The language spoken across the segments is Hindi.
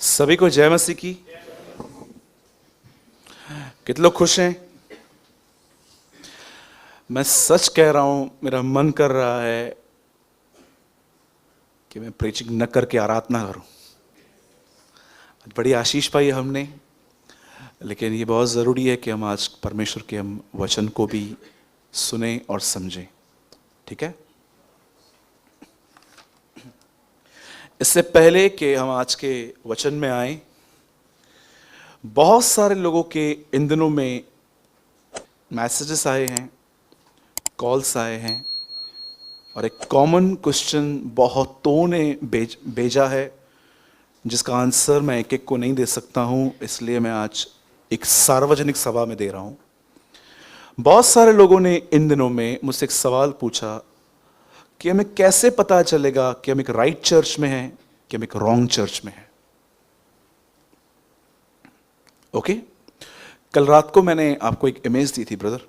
सभी को जय मसीह की। कितने लोग खुश हैं? मैं सच कह रहा हूं, मेरा मन कर रहा है कि मैं प्रीचिंग न करके आराधना करूं। बड़ी आशीष पाई हमने, लेकिन ये बहुत ज़रूरी है कि हम आज परमेश्वर के हम वचन को भी सुने और समझें। ठीक है? इससे पहले कि हम आज के वचन में आए, बहुत सारे लोगों के इन दिनों में मैसेजेस आए हैं, कॉल्स आए हैं, और एक कॉमन क्वेश्चन बहुतों ने भेजा है जिसका आंसर मैं एक एक को नहीं दे सकता हूं, इसलिए मैं आज एक सार्वजनिक सभा में दे रहा हूं। बहुत सारे लोगों ने इन दिनों में मुझसे एक सवाल पूछा कि हमें कैसे पता चलेगा कि हम एक राइट चर्च में हैं कि हम एक रॉन्ग चर्च में हैं। ओके? कल रात को मैंने आपको एक इमेज दी थी ब्रदर,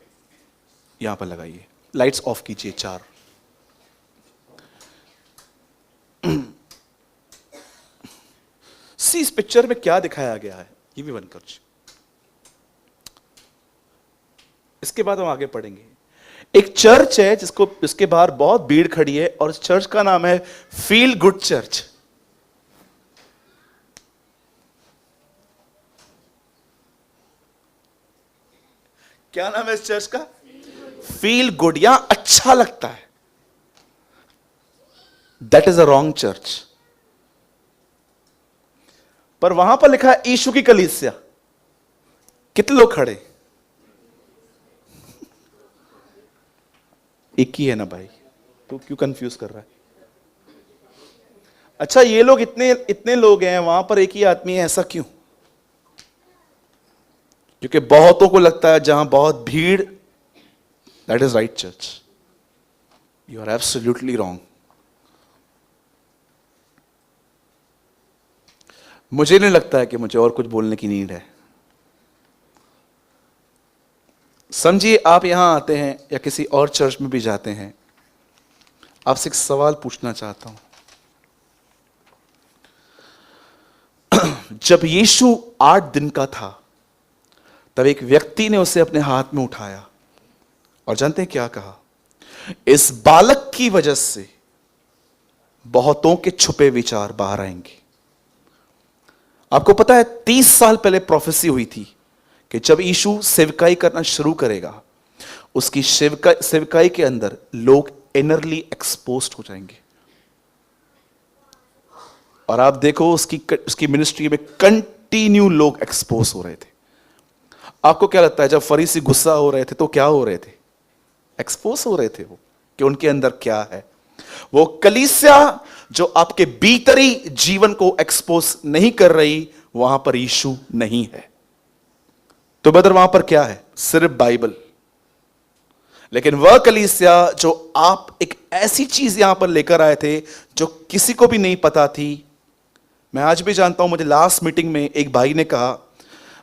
यहां पर लगाइए, लाइट्स ऑफ कीजिए 4। सी इस पिक्चर में क्या दिखाया गया है, ये भी बंद कर। इसके बाद हम आगे पढ़ेंगे। एक चर्च है जिसको इसके बाहर बहुत भीड़ खड़ी है, और इस चर्च का नाम है फील गुड चर्च। क्या नाम है इस चर्च का? फील गुड, या अच्छा लगता है। That is a wrong church. पर वहां पर लिखा है यीशु की कलीसिया। कितने लोग खड़े? एक ही है ना भाई, तो क्यों कंफ्यूज कर रहा है? अच्छा, ये लोग इतने इतने लोग हैं, वहां पर एक ही आदमी है, ऐसा क्यों? क्योंकि बहुतों को लगता है जहां बहुत भीड़, that is right church. You are absolutely wrong. मुझे नहीं लगता है कि मुझे और कुछ बोलने की नीड है। समझिए, आप यहां आते हैं या किसी और चर्च में भी जाते हैं, आपसे एक सवाल पूछना चाहता हूं। जब यीशु 8 दिन का था, तब एक व्यक्ति ने उसे अपने हाथ में उठाया, और जानते हैं क्या कहा? इस बालक की वजह से बहुतों के छुपे विचार बाहर आएंगे। आपको पता है 30 साल पहले प्रोफेसी हुई थी कि जब यीशु सेवकाई करना शुरू करेगा, उसकी सेवकाई के अंदर लोग इनरली एक्सपोज्ड हो जाएंगे। और आप देखो, उसकी मिनिस्ट्री में कंटिन्यू लोग एक्सपोज हो रहे थे। आपको क्या लगता है, जब फरीसी गुस्सा हो रहे थे तो क्या हो रहे थे? एक्सपोज हो रहे थे वो, कि उनके अंदर क्या है। वो कलीसिया जो आपके भीतरी जीवन को एक्सपोज नहीं कर रही, वहां पर यीशु नहीं है। तो बदर वहां पर क्या है? सिर्फ बाइबल। लेकिन वह कलीसिया जो आप एक ऐसी चीज यहां पर लेकर आए थे जो किसी को भी नहीं पता थी। मैं आज भी जानता हूं, मुझे लास्ट मीटिंग में एक भाई ने कहा,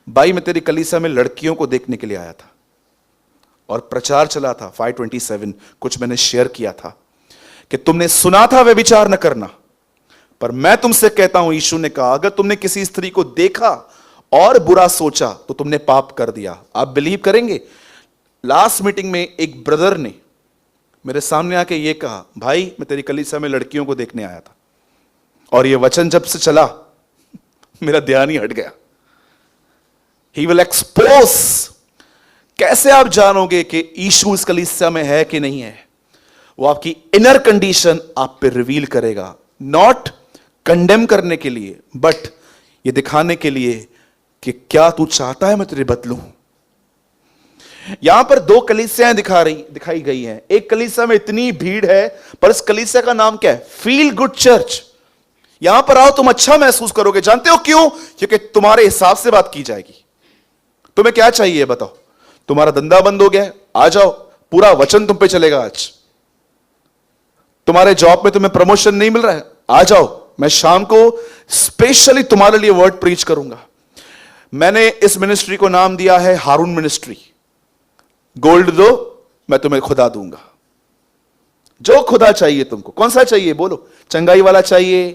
भाई मैं तेरी कलीसिया में लड़कियों को देखने के लिए आया था, और प्रचार चला था 527, कुछ मैंने शेयर किया था कि तुमने सुना था वे विचार न करना, पर मैं तुमसे कहता हूं, यीशु ने कहा, अगर तुमने किसी स्त्री को देखा और बुरा सोचा तो तुमने पाप कर दिया। आप बिलीव करेंगे, लास्ट मीटिंग में एक ब्रदर ने मेरे सामने आके ये कहा, भाई मैं तेरी कलीसिया में लड़कियों को देखने आया था, और ये वचन जब से चला मेरा ध्यान ही हट गया। He will expose. कैसे आप जानोगे कि यीशु इस कलीसिया में है कि नहीं है? वो आपकी इनर कंडीशन आप पे रिवील करेगा, नॉट कंडेम करने के लिए, बट ये दिखाने के लिए कि क्या तू चाहता है मैं तुझे बदलूं। यहां पर 2 कलीसियाएं दिखाई गई हैं। एक कलीसिया में इतनी भीड़ है, पर इस कलीसिया का नाम क्या है? Feel good church. यहां पर आओ, तुम अच्छा महसूस करोगे। जानते हो क्यों? क्योंकि तुम्हारे हिसाब से बात की जाएगी। तुम्हें क्या चाहिए बताओ? तुम्हारा धंधा बंद हो गया है, आ जाओ, पूरा वचन तुम पे चलेगा आज। तुम्हारे जॉब में तुम्हें प्रमोशन नहीं मिल रहा है, आ जाओ, मैं शाम को स्पेशली तुम्हारे लिए वर्ड प्रीच करूंगा। मैंने इस मिनिस्ट्री को नाम दिया है हारून मिनिस्ट्री। गोल्ड दो, मैं तुम्हें खुदा दूंगा। जो खुदा चाहिए तुमको, कौन सा चाहिए बोलो? चंगाई वाला चाहिए,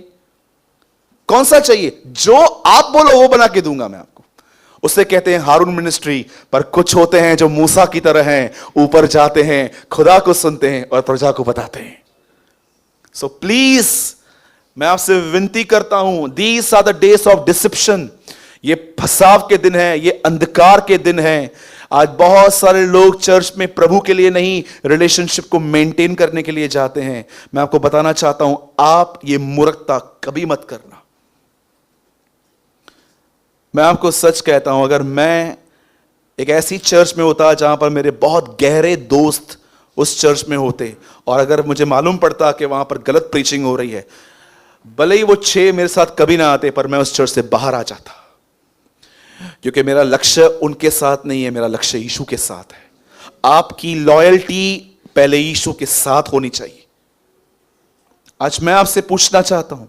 कौन सा चाहिए? जो आप बोलो वो बना के दूंगा मैं आपको। उसे कहते हैं हारून मिनिस्ट्री। पर कुछ होते हैं जो मूसा की तरह हैं, ऊपर जाते हैं, खुदा को सुनते हैं और प्रजा को बताते हैं। सो प्लीज मैं आपसे विनती करता हूं, these are the days of deception. ये फसाव के दिन है, ये अंधकार के दिन है। आज बहुत सारे लोग चर्च में प्रभु के लिए नहीं, रिलेशनशिप को मेंटेन करने के लिए जाते हैं। मैं आपको बताना चाहता हूं, आप ये मूर्खता कभी मत करना। मैं आपको सच कहता हूं, अगर मैं एक ऐसी चर्च में होता जहां पर मेरे बहुत गहरे दोस्त उस चर्च में होते, और अगर मुझे मालूम पड़ता कि वहां पर गलत प्रीचिंग हो रही है, भले ही वो 6 मेरे साथ कभी ना आते, पर मैं उस चर्च से बाहर आ जाता। क्योंकि मेरा लक्ष्य उनके साथ नहीं है, मेरा लक्ष्य यीशु के साथ है। आपकी लॉयल्टी पहले यीशु के साथ होनी चाहिए। आज मैं आपसे पूछना चाहता हूं,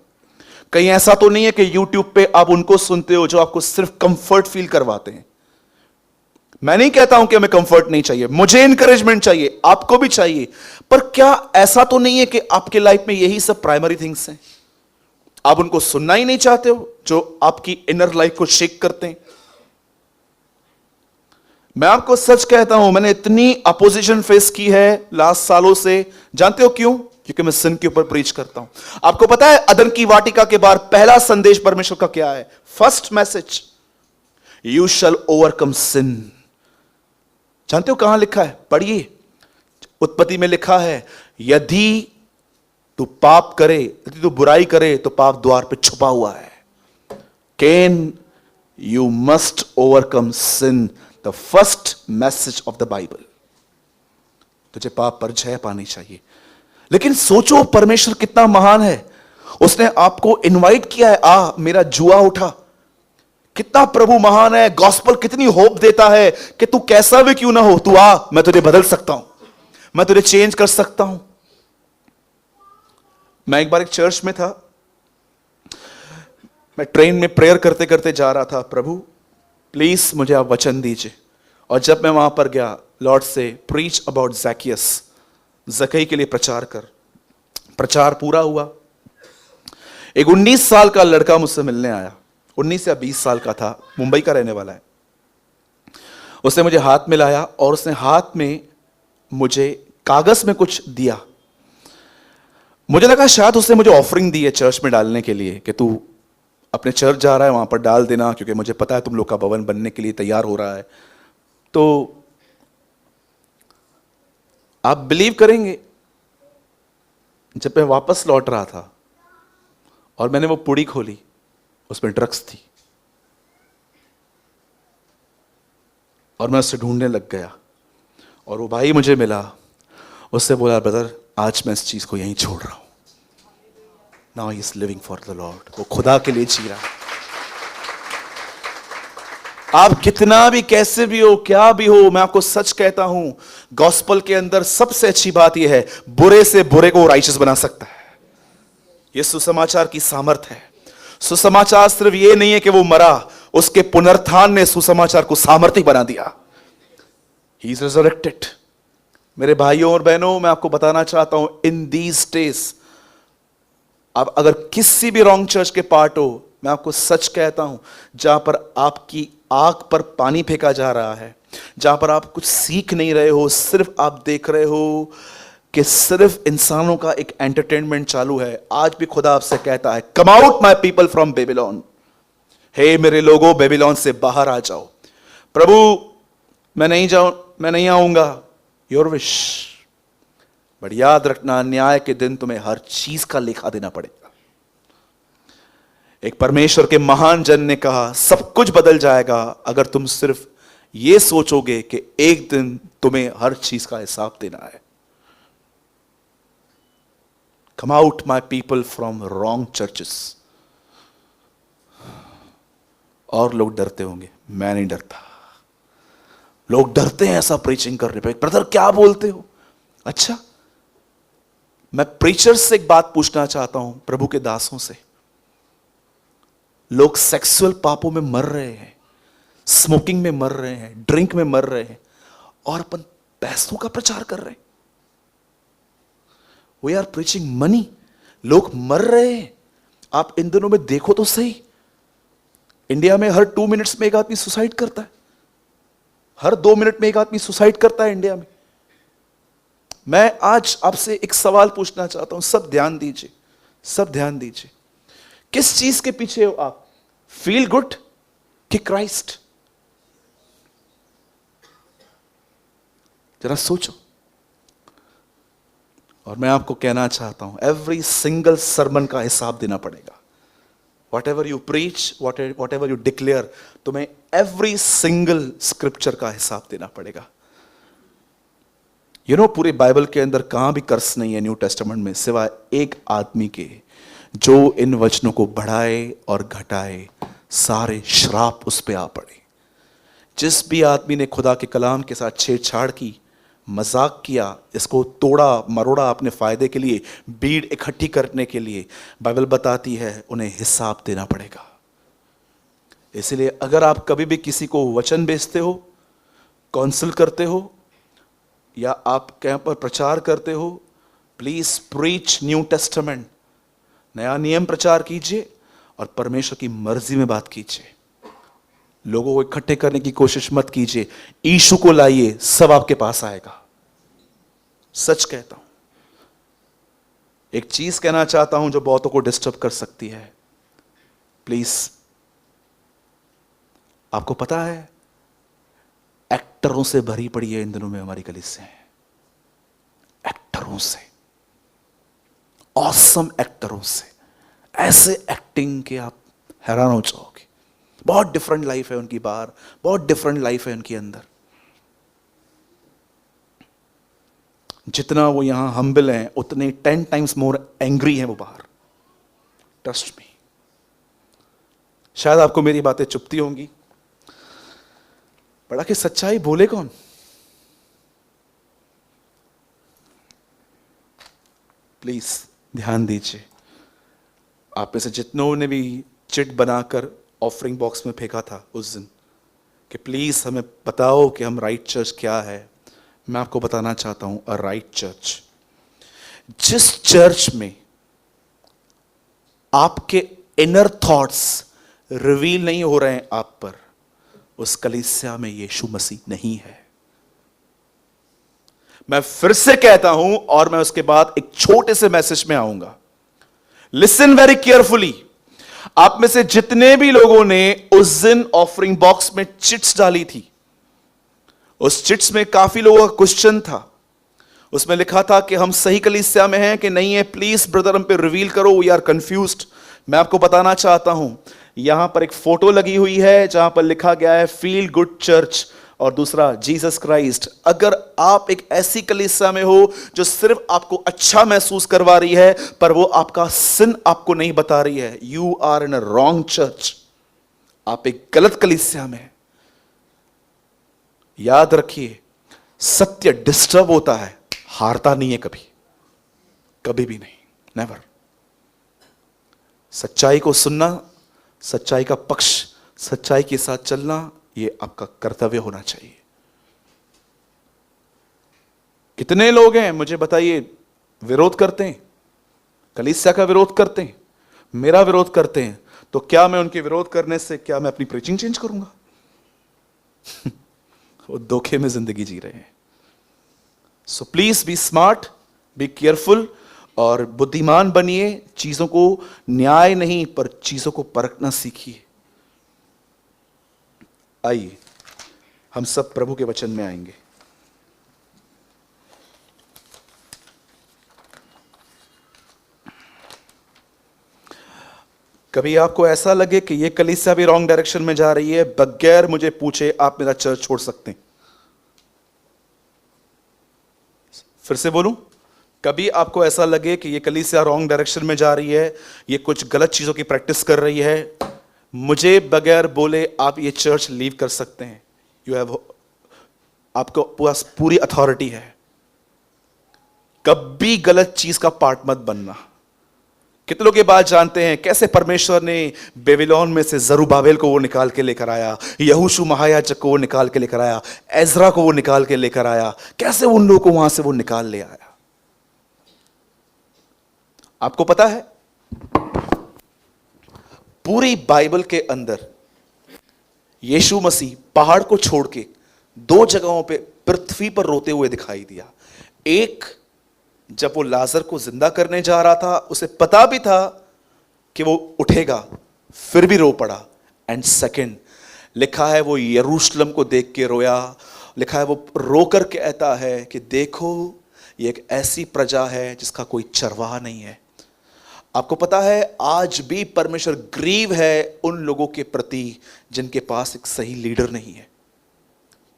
कहीं ऐसा तो नहीं है कि YouTube पे आप उनको सुनते हो जो आपको सिर्फ कंफर्ट फील करवाते हैं? मैं नहीं कहता हूं कि हमें कंफर्ट नहीं चाहिए, मुझे इंकरेजमेंट चाहिए, आपको भी चाहिए। पर क्या ऐसा तो नहीं है कि आपके लाइफ में यही सब प्राइमरी थिंग्स हैं? आप उनको सुनना ही नहीं चाहते हो जो आपकी इनर लाइफ को शेक करते हैं? मैं आपको सच कहता हूं, मैंने इतनी अपोजिशन फेस की है लास्ट सालों से। जानते हो क्यों? क्योंकि मैं सिन के ऊपर प्रीच करता हूं। आपको पता है अदन की वाटिका के बाद पहला संदेश परमेश्वर का क्या है? First message, you shall overcome sin. जानते हो कहां लिखा है? पढ़िए, उत्पत्ति में लिखा है, यदि तू पाप करे, यदि तू बुराई करे तो पाप द्वार पे छुपा हुआ है। Can you must overcome sin, the first message of the Bible. तुझे पाप पर जय पानी चाहिए। लेकिन सोचो परमेश्वर कितना महान है, उसने आपको इनवाइट किया है, आ मेरा जुआ उठा। कितना प्रभु महान है। गॉस्पल कितनी होप देता है कि तू कैसा भी क्यों ना हो, तू आ, मैं तुझे बदल सकता हूं, मैं तुझे चेंज कर सकता हूं। मैं एक बार एक चर्च में था, मैं ट्रेन में प्रेयर करते करते जा रहा था, प्रभु प्लीज मुझे आप वचन दीजिए। और जब मैं वहां पर गया, लॉर्ड से प्रीच अबाउट ज़ैकियस, ज़कई के लिए प्रचार कर। प्रचार पूरा हुआ। एक 19 साल का लड़का मुझसे मिलने आया, 19 या 20 साल का था, मुंबई का रहने वाला है। उसने मुझे हाथ मिलाया और उसने हाथ में मुझे कागज में कुछ दिया। मुझे लगा शायद उसने मुझे ऑफरिंग दी है चर्च में डालने के लिए, कि तू अपने चर्च जा रहा है वहां पर डाल देना, क्योंकि मुझे पता है तुम लोग का भवन बनने के लिए तैयार हो रहा है। तो आप बिलीव करेंगे, जब मैं वापस लौट रहा था और मैंने वो पुड़ी खोली, उसमें ड्रग्स थी। और मैं उससे ढूंढने लग गया और वो भाई मुझे मिला। उससे बोला, ब्रदर आज मैं इस चीज को यहीं छोड़ रहा हूं। Now he is living for the Lord. वो खुदा के लिए जी रहा है। आप कितना भी कैसे भी हो, क्या भी हो, मैं आपको सच कहता हूं, गॉस्पल के अंदर सबसे अच्छी बात यह है, बुरे से बुरे को राइचस बना सकता है। यह सुसमाचार की सामर्थ है। सुसमाचार सिर्फ यह नहीं है कि वो मरा, उसके पुनरुत्थान ने सुसमाचार को सामर्थ्य बना दिया। He is resurrected. मेरे भाइयों और बहनों, मैं आपको बताना चाहता हूं, इन दीज डेज आप अगर किसी भी रॉन्ग चर्च के पार्ट हो, मैं आपको सच कहता हूं, जहां पर आपकी आंख पर पानी फेंका जा रहा है, जहां पर आप कुछ सीख नहीं रहे हो, सिर्फ आप देख रहे हो कि सिर्फ इंसानों का एक एंटरटेनमेंट चालू है, आज भी खुदा आपसे कहता है, come out my people from Babylon. हे मेरे लोगों, बेबीलोन से बाहर आ जाओ। प्रभु मैं नहीं आऊंगा, योर विश। बट याद रखना, न्याय के दिन तुम्हें हर चीज का लेखा देना पड़ेगा। एक परमेश्वर के महान जन ने कहा, सब कुछ बदल जाएगा अगर तुम सिर्फ यह सोचोगे कि एक दिन तुम्हें हर चीज का हिसाब देना है। Come out my people from wrong churches. और लोग डरते होंगे, मैं नहीं डरता। लोग डरते हैं ऐसा प्रीचिंग करने पे। ब्रदर क्या बोलते हो? अच्छा, मैं प्रीचर से एक बात पूछना चाहता हूं, प्रभु के दासों से। लोग सेक्सुअल पापों में मर रहे हैं, स्मोकिंग में मर रहे हैं, ड्रिंक में मर रहे हैं, और अपन पैसों का प्रचार कर रहे हैं। We are preaching money. लोग मर रहे हैं, आप इन दिनों में देखो तो सही, इंडिया में हर 2 मिनट्स में एक आदमी सुसाइड करता है, हर 2 मिनट में एक आदमी सुसाइड करता है इंडिया में। मैं आज आपसे एक सवाल पूछना चाहता हूं, सब ध्यान दीजिए, सब ध्यान दीजिए। किस चीज के पीछे हो आप? फील गुड कि क्राइस्ट? जरा सोचो। और मैं आपको कहना चाहता हूं, एवरी सिंगल सरमन का हिसाब देना पड़ेगा। What ever you preach, what ever you declare, तुम्हें एवरी सिंगल स्क्रिप्चर का हिसाब देना पड़ेगा। पूरे बाइबल के अंदर कहां भी कर्स नहीं है न्यू टेस्टामेंट में, सिवाय एक आदमी के, जो इन वचनों को बढ़ाए और घटाए, सारे श्राप उस पे आ पड़े। जिस भी आदमी ने खुदा के कलाम के साथ छेड़छाड़ की, मजाक किया, इसको तोड़ा मरोड़ा अपने फायदे के लिए, भीड़ इकट्ठी करने के लिए, बाइबल बताती है उन्हें हिसाब देना पड़ेगा। इसलिए अगर आप कभी भी किसी को वचन बेचते हो, काउंसिल करते हो, या आप कहीं पर प्रचार करते हो, प्लीज प्रीच न्यू टेस्टामेंट, नया नियम प्रचार कीजिए और परमेश्वर की मर्जी में बात कीजिए। लोगों को इकट्ठे करने की कोशिश मत कीजिए, यीशु को लाइए, सब आपके पास आएगा। सच कहता हूं। एक चीज कहना चाहता हूं जो बहुतों को डिस्टर्ब कर सकती है, प्लीज, आपको पता है एक्टरों से भरी पड़ी है इन दिनों में हमारी कलीसियां, एक्टरों से, ऑसम एक्टरों से, ऐसे एक्टिंग के आप हैरान हो जाओगे। बहुत डिफरेंट लाइफ है उनकी बाहर, बहुत डिफरेंट लाइफ है उनके अंदर। जितना वो यहां हम्बल हैं, उतने 10 टाइम्स मोर एंग्री हैं वो बाहर। Trust me. शायद आपको मेरी बातें चुभती होंगी, बड़ा कि सच्चाई बोले कौन? प्लीज ध्यान दीजिए। आप में से जितनों ने भी चिट बनाकर ऑफरिंग बॉक्स में फेंका था उस दिन कि प्लीज हमें बताओ कि हम राइट चर्च क्या है, मैं आपको बताना चाहता हूं, अ राइट चर्च, जिस चर्च में आपके इनर थॉट्स रिवील नहीं हो रहे हैं आप पर, उस कलीसिया में यीशु मसीह नहीं है। मैं फिर से कहता हूं और मैं उसके बाद एक छोटे से मैसेज में आऊंगा। Listen very carefully. आप में से जितने भी लोगों ने उस दिन ऑफरिंग बॉक्स में चिट्स डाली थी, उस चिट्स में काफी लोगों का क्वेश्चन था। उसमें लिखा था कि हम सही कलीसिया में हैं कि नहीं है, प्लीज ब्रदर हम पे रिवील करो, वी आर कंफ्यूज्ड। मैं आपको बताना चाहता हूं, यहां पर एक फोटो लगी हुई है जहां पर लिखा गया है फील गुड चर्च, और दूसरा जीसस क्राइस्ट। अगर आप एक ऐसी कलीसिया में हो जो सिर्फ आपको अच्छा महसूस करवा रही है पर वो आपका सिन आपको नहीं बता रही है, you are in a wrong church. आप एक गलत कलीसिया में। याद रखिए, सत्य डिस्टर्ब होता है, हारता नहीं है कभी, कभी भी नहीं, नेवर। सच्चाई को सुनना, सच्चाई का पक्ष, सच्चाई के साथ चलना, ये आपका कर्तव्य होना चाहिए। कितने लोग हैं मुझे बताइए विरोध करते हैं, कलीसिया का विरोध करते हैं, मेरा विरोध करते हैं, तो क्या मैं उनके विरोध करने से क्या मैं अपनी प्रीचिंग चेंज करूंगा? वो धोखे में जिंदगी जी रहे हैं। So please be smart, be careful और बुद्धिमान बनिए। चीजों को न्याय नहीं पर चीजों को परखना सीखिए। आइए हम सब प्रभु के वचन में आएंगे। कभी आपको ऐसा लगे कि यह कलीसिया भी रॉन्ग डायरेक्शन में जा रही है, बगैर मुझे पूछे आप मेरा चर्च छोड़ सकते हैं। फिर से बोलूं, कभी आपको ऐसा लगे कि यह कलीसिया रॉन्ग डायरेक्शन में जा रही है, यह कुछ गलत चीजों की प्रैक्टिस कर रही है, मुझे बगैर बोले आप ये चर्च लीव कर सकते हैं। यू हैव, आपको पास पूरी अथॉरिटी है। कभी गलत चीज का पार्ट मत बनना। कितने लोग ये बात जानते हैं कैसे परमेश्वर ने बेबीलोन में से जरूबाबेल को वो निकाल के लेकर आया, यहोशू महायाजक को वो निकाल के लेकर आया, एजरा को वो निकाल के लेकर आया, कैसे उन लोगों को वहां से वो निकाल ले आया। आपको पता है पूरी बाइबल के अंदर यीशु मसीह पहाड़ को छोड़ के 2 जगहों पे पृथ्वी पर रोते हुए दिखाई दिया। एक, जब वो लाजर को जिंदा करने जा रहा था, उसे पता भी था कि वो उठेगा, फिर भी रो पड़ा। एंड सेकंड, लिखा है वो यरूशलेम को देख के रोया। लिखा है वो रोकर कहता है कि देखो ये एक ऐसी प्रजा है जिसका कोई चरवाहा नहीं है। आपको पता है आज भी परमेश्वर ग्रीव है उन लोगों के प्रति जिनके पास एक सही लीडर नहीं है,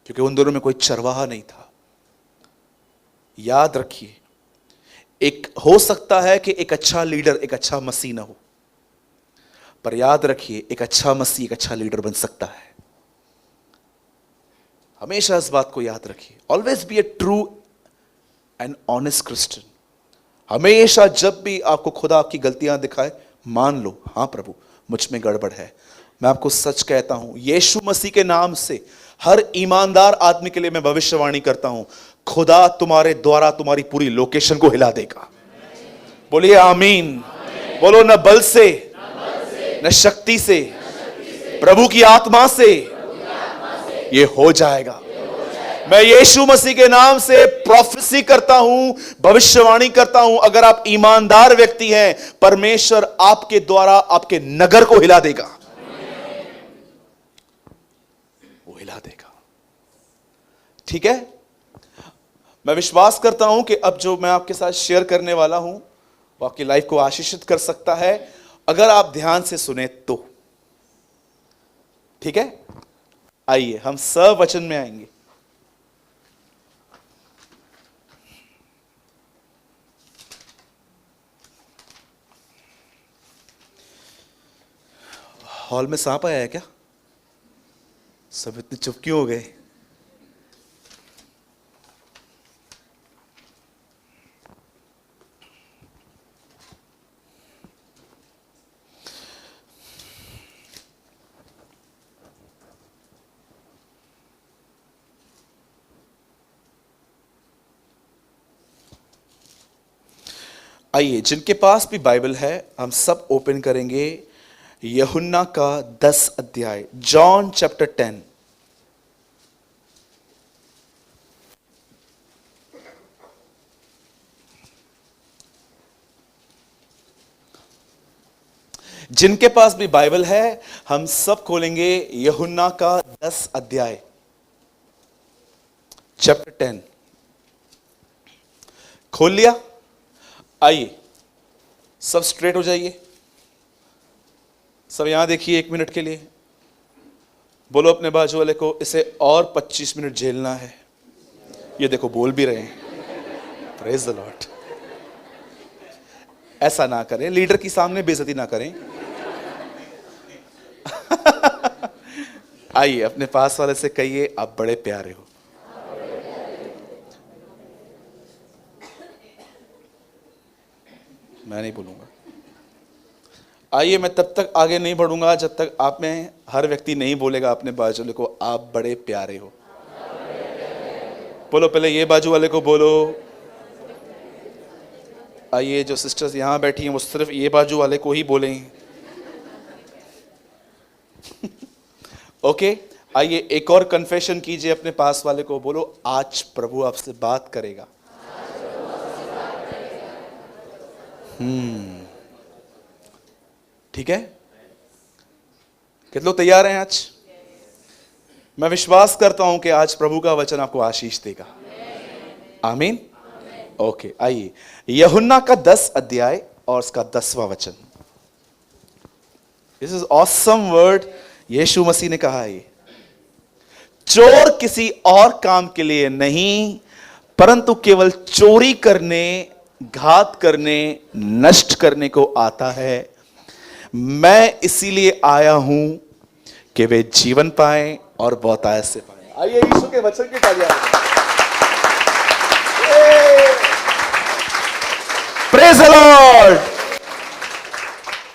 क्योंकि उन दोनों में कोई चरवाहा नहीं था। याद रखिए, एक हो सकता है कि एक अच्छा लीडर एक अच्छा मसीह ना हो, पर याद रखिए एक अच्छा मसीह एक अच्छा लीडर बन सकता है। हमेशा इस बात को याद रखिए। Always be A true and honest Christian. हमेशा जब भी आपको खुदा आपकी गलतियां दिखाए, मान लो हाँ प्रभु मुझ में गड़बड़ है। मैं आपको सच कहता हूं, यीशु मसीह के नाम से हर ईमानदार आदमी के लिए मैं भविष्यवाणी करता हूं, खुदा तुम्हारे द्वारा तुम्हारी पूरी लोकेशन को हिला देगा। बोलिए आमीन। बोलो, न बल से न शक्ति से, प्रभु की आत्मा से ये हो जाएगा। मैं यीशु मसीह के नाम से प्रोफेसी करता हूं, भविष्यवाणी करता हूं, अगर आप ईमानदार व्यक्ति हैं, परमेश्वर आपके द्वारा आपके नगर को हिला देगा। वो हिला देगा। ठीक है, मैं विश्वास करता हूं कि अब जो मैं आपके साथ शेयर करने वाला हूं वो आपकी लाइफ को आशीषित कर सकता है, अगर आप ध्यान से सुने तो। ठीक है, आइए हम सब वचन में आएंगे। हॉल में सांप आया है क्या? सब इतने चुप क्यों हो गए? आइए, जिनके पास भी बाइबल है हम सब ओपन करेंगे यूहन्ना का 10 अध्याय, जॉन चैप्टर 10। जिनके पास भी बाइबल है हम सब खोलेंगे यूहन्ना का 10 अध्याय, चैप्टर 10। खोल लिया? आइए सब स्ट्रेट हो जाइए। सब यहां देखिए 1 मिनट के लिए। बोलो अपने बाजू वाले को, इसे और 25 मिनट झेलना है। ये देखो बोल भी रहे हैं। Praise the Lord. ऐसा ना करें, लीडर की सामने बेइज्जती ना करें। आइए अपने पास वाले से कहिए, आप बड़े प्यारे हो। मैं नहीं बोलूंगा। आइए, मैं तब तक आगे नहीं बढ़ूंगा जब तक आप में हर व्यक्ति नहीं बोलेगा अपने बाजू वाले को, आप बड़े प्यारे हो। बोलो, पहले ये बाजू वाले को बोलो। आइए, जो सिस्टर्स यहां बैठी हैं वो सिर्फ ये बाजू वाले को ही बोलें। ओके, आइए एक और कन्फेशन कीजिए अपने पास वाले को। बोलो, आज प्रभु आपसे बात करेगा। ठीक है, कितने लोग तैयार हैं आज? मैं विश्वास करता हूं कि आज प्रभु का वचन आपको आशीष देगा। आमीन। ओके, आइए यूहन्ना का 10 अध्याय और उसका 10वां वचन। This is awesome word. यीशु मसीह ने कहा है, चोर किसी और काम के लिए नहीं, परंतु केवल चोरी करने, घात करने, नष्ट करने को आता है। मैं इसीलिए आया हूं कि वे जीवन पाएं और बहुतायत से पाएं। आइए यीशु के वचन की तालियां। Praise the Lord.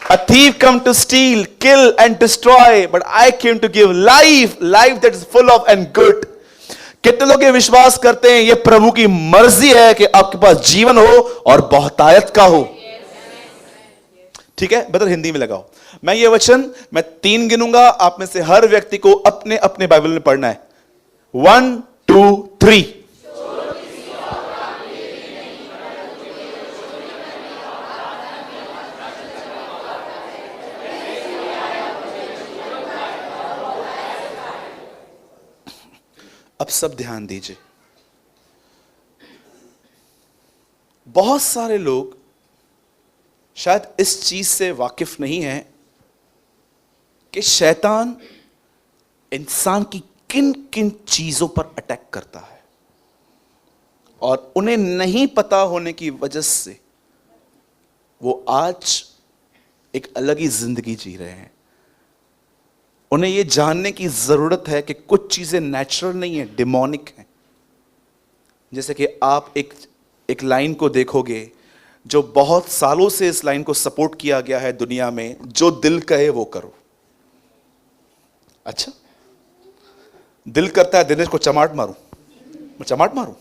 A thief come to steal, kill and destroy, but I came to give life, life that is full of and good. कितने लोग ये विश्वास करते हैं ये प्रभु की मर्जी है कि आपके पास जीवन हो और बहुतायत का हो? ठीक है, बदल हिंदी में लगाओ। मैं ये वचन मैं 3 गिनूंगा, आप में से हर व्यक्ति को अपने अपने बाइबल में पढ़ना है। 1 2 3। अब सब ध्यान दीजिए। बहुत सारे लोग शायद इस चीज से वाकिफ नहीं है कि शैतान इंसान की किन किन चीजों पर अटैक करता है, और उन्हें नहीं पता होने की वजह से वो आज एक अलग ही जिंदगी जी रहे हैं। उन्हें यह जानने की जरूरत है कि कुछ चीजें नेचुरल नहीं है, डिमोनिक है। जैसे कि आप एक लाइन को देखोगे जो बहुत सालों से इस लाइन को सपोर्ट किया गया है दुनिया में, जो दिल कहे वो करो। अच्छा, दिल करता है दिनेश को चमाट मारूं, मैं चमाट मारूं।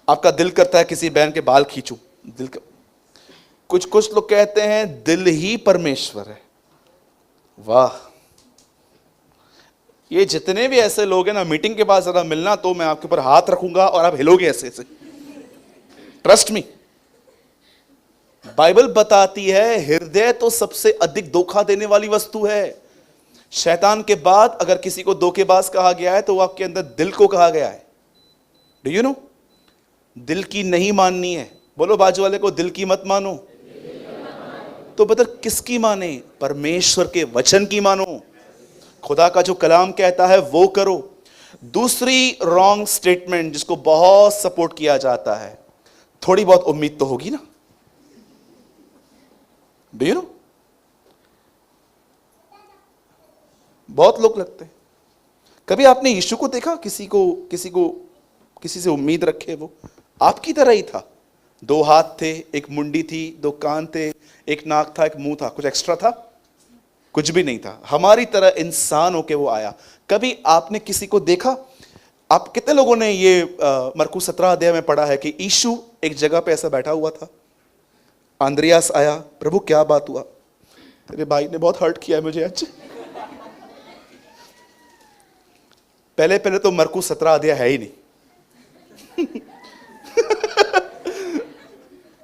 आपका दिल करता है किसी बहन के बाल खींचूं, दिल का। कुछ लोग कहते हैं दिल ही परमेश्वर है। वाह, ये जितने भी ऐसे लोग हैं ना, मीटिंग के बाद जरा मिलना तो मैं आपके ऊपर हाथ रखूंगा और आप हिलोगे ऐसे ऐसे। ट्रस्ट मी, बाइबल बताती है हृदय तो सबसे अधिक धोखा देने वाली वस्तु है। शैतान के बाद अगर किसी को धोखेबाज कहा गया है तो वो आपके अंदर दिल को कहा गया है। Do you know? दिल की नहीं माननी है। बोलो बाजू वाले को, दिल की मत मानो। तो बता किसकी माने? परमेश्वर के वचन की मानो। खुदा का जो कलाम कहता है वो करो। दूसरी रॉन्ग स्टेटमेंट जिसको बहुत सपोर्ट किया जाता है, थोड़ी बहुत उम्मीद तो होगी ना। Do you know? बहुत लोग लगते हैं। कभी आपने यीशु को देखा? किसी से उम्मीद रखे? वो आपकी तरह ही था। 2 हाथ थे, एक मुंडी थी, 2 कान थे, एक नाक था, एक मुंह था। कुछ एक्स्ट्रा था? कुछ भी नहीं था। हमारी तरह इंसान होके वो आया। कभी आपने किसी को देखा? आप कितने लोगों ने ये मरकुस 17 अध्याय में पढ़ा है कि यीशु एक जगह पे ऐसा बैठा हुआ था, आंद्रियास आया, प्रभु क्या बात हुआ? तेरे भाई ने बहुत हर्ट किया है मुझे आज। पहले तो मरकुस 17 अध्याय है ही नहीं।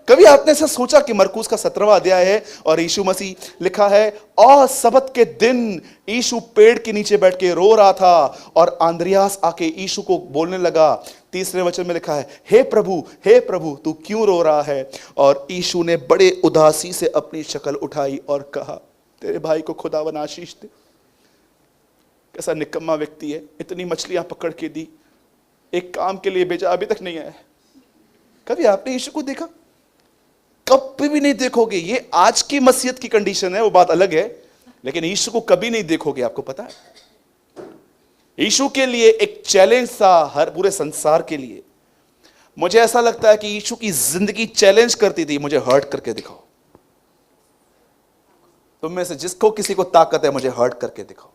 कभी आपने ऐसा सोचा कि मरकुस का 17वां अध्याय है और यीशु मसीह लिखा है, और सबत के दिन यीशु पेड़ के नीचे बैठ के रो रहा था और आंद्रियास आके यीशु को बोलने लगा। 3रे वचन में लिखा है, हे प्रभु तू क्यों रो रहा है? और यीशु ने बड़े उदासी से अपनी शक्ल उठाई और कहा, तेरे भाई को खुदावन आशीष दे। कैसा निकम्मा व्यक्ति है, इतनी मछलियां पकड़ के दी, एक काम के लिए भेजा, अभी तक नहीं आया। कभी आपने यीशु को देखा? कभी भी नहीं देखोगे। ये आज की मसीहत की कंडीशन है, वो बात अलग है, लेकिन यीशु को कभी नहीं देखोगे। आपको पता है, यीशु के लिए एक चैलेंज था हर पूरे संसार के लिए। मुझे ऐसा लगता है कि यीशु की जिंदगी चैलेंज करती थी, मुझे हर्ट करके दिखाओ। तुम में से जिसको किसी को ताकत है, मुझे हर्ट करके दिखाओ।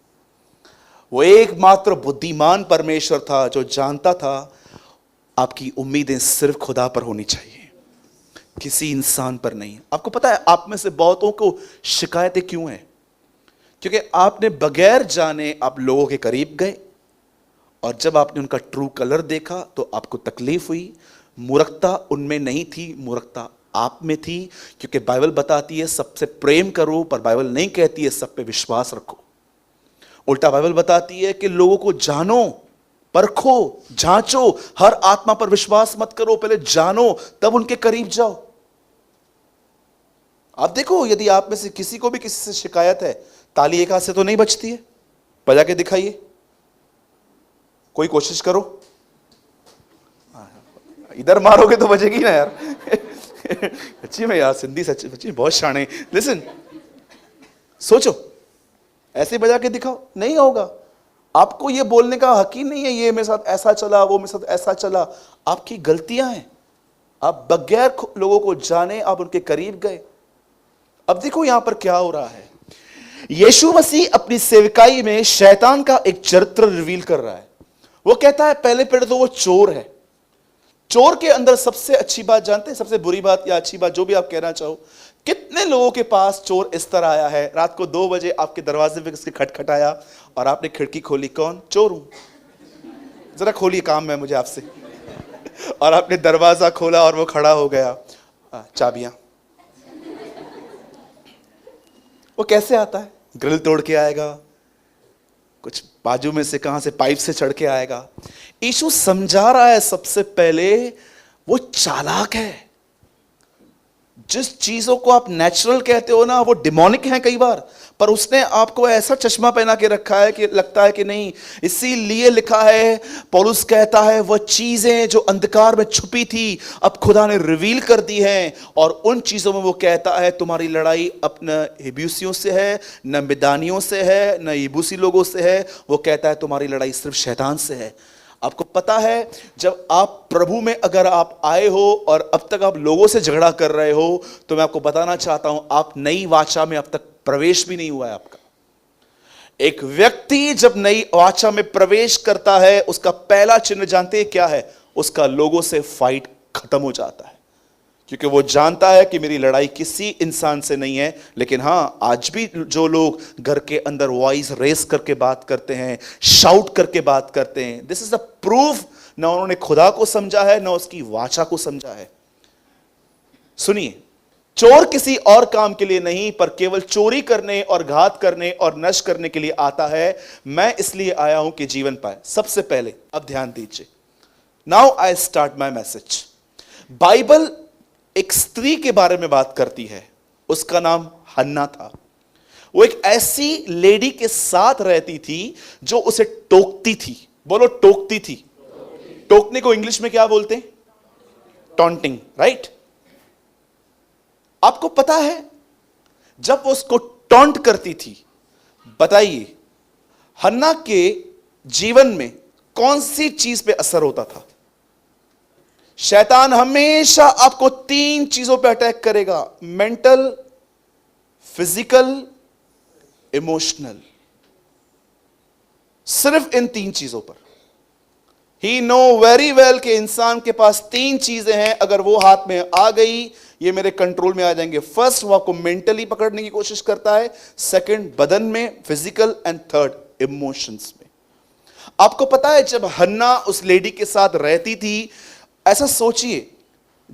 वो एकमात्र बुद्धिमान परमेश्वर था जो जानता था आपकी उम्मीदें सिर्फ खुदा पर होनी चाहिए, किसी इंसान पर नहीं। आपको पता है आप में से बहुतों को शिकायतें क्यों हैं? क्योंकि आपने बगैर जाने आप लोगों के करीब गए, और जब आपने उनका ट्रू कलर देखा तो आपको तकलीफ हुई। मूर्खता उनमें नहीं थी, मूर्खता आप में थी। क्योंकि बाइबल बताती है सबसे प्रेम करो, पर बाइबल नहीं कहती है सब पे विश्वास रखो। उल्टा बाइबल बताती है कि लोगों को जानो, परखो, जांचो, हर आत्मा पर विश्वास मत करो, पहले जानो तब उनके करीब जाओ। आप देखो, यदि आप में से किसी को भी किसी से शिकायत है, ताली एक हाथ से तो नहीं बचती है। बजा के दिखाइए, कोई कोशिश करो। इधर मारोगे तो बजेगी ना यार। सच्ची में यार, सिंधी सच्ची बहुत शाने। लिसन, सोचो, ऐसे बजा के दिखाओ, नहीं होगा। आपको ये बोलने का हक ही नहीं है ये मेरे साथ ऐसा चला, वो मेरे साथ ऐसा चला। आपकी गलतियां हैं। आप बगैर लोगों को जाने आप उनके करीब गए। अब देखो यहां पर क्या हो रहा है। यीशु मसीह अपनी सेवकाई में शैतान का एक चरित्र रिवील कर रहा है। वो कहता है पहले तो वो चोर है। चोर के अंदर सबसे अच्छी बात जानते हैं, सबसे बुरी बात या अच्छी बात जो भी आप कहना चाहो, कितने लोगों के पास चोर इस तरह आया है, रात को 2 बजे आपके दरवाजे पे किसके खटखटाया और आपने खिड़की खोली, कौन? चोर हूं, जरा खोलिए, काम है मुझे आपसे। और आपने दरवाजा खोला और वो खड़ा हो गया, चाबियां। वो कैसे आता है? ग्रिल तोड़ के आएगा, कुछ बाजू में से कहां से पाइप से चढ़ के आएगा। यीशु समझा रहा है सबसे पहले वो चालाक है। जिस चीजों को आप नेचुरल कहते हो ना, वो डिमोनिक है कई बार, पर उसने आपको ऐसा चश्मा पहना के रखा है कि लगता है कि नहीं। इसीलिए लिखा है, पौलुस कहता है वह चीजें जो अंधकार में छुपी थी अब खुदा ने रिवील कर दी हैं। और उन चीजों में वो कहता है तुम्हारी लड़ाई अपने हिब्यूसियों से है, न मिदानियों से है, न यबूसी लोगों से है। वो कहता है तुम्हारी लड़ाई सिर्फ शैतान से है। आपको पता है, जब आप प्रभु में अगर आप आए हो और अब तक आप लोगों से झगड़ा कर रहे हो, तो मैं आपको बताना चाहता हूं आप नई वाचा में अब तक प्रवेश भी नहीं हुआ है आपका। एक व्यक्ति जब नई वाचा में प्रवेश करता है, उसका पहला चिन्ह जानते हैं क्या है? उसका लोगों से फाइट खत्म हो जाता है, क्योंकि वो जानता है कि मेरी लड़ाई किसी इंसान से नहीं है। लेकिन हां, आज भी जो लोग घर के अंदर वॉइस रेस करके बात करते हैं, शाउट करके बात करते हैं, दिस इज द प्रूफ ना उन्होंने खुदा को समझा है, ना उसकी वाचा को समझा है। सुनिए, चोर किसी और काम के लिए नहीं, पर केवल चोरी करने और घात करने और नष्ट करने के लिए आता है। मैं इसलिए आया हूं कि जीवन पाए। सबसे पहले अब ध्यान दीजिए, now I start my message. Bible एक स्त्री के बारे में बात करती है, उसका नाम हन्ना था। वो एक ऐसी लेडी के साथ रहती थी जो उसे टोकती थी। बोलो, टोकती थी। टोकने को इंग्लिश में क्या बोलते हैं? Taunting, right? आपको पता है जब वो उसको टॉन्ट करती थी, बताइए हन्ना के जीवन में कौन सी चीज पे असर होता था? शैतान हमेशा आपको 3 चीजों पे अटैक करेगा, मेंटल, फिजिकल, इमोशनल। सिर्फ इन 3 चीजों पर। ही नो वेरी वेल कि इंसान के पास 3 चीजें हैं, अगर वो हाथ में आ गई ये मेरे कंट्रोल में आ जाएंगे। फर्स्ट, वो आपको मेंटली पकड़ने की कोशिश करता है, सेकंड बदन में, फिजिकल, एंड थर्ड इमोशंस में। आपको पता है जब हन्ना उस लेडी के साथ रहती थी, ऐसा सोचिए,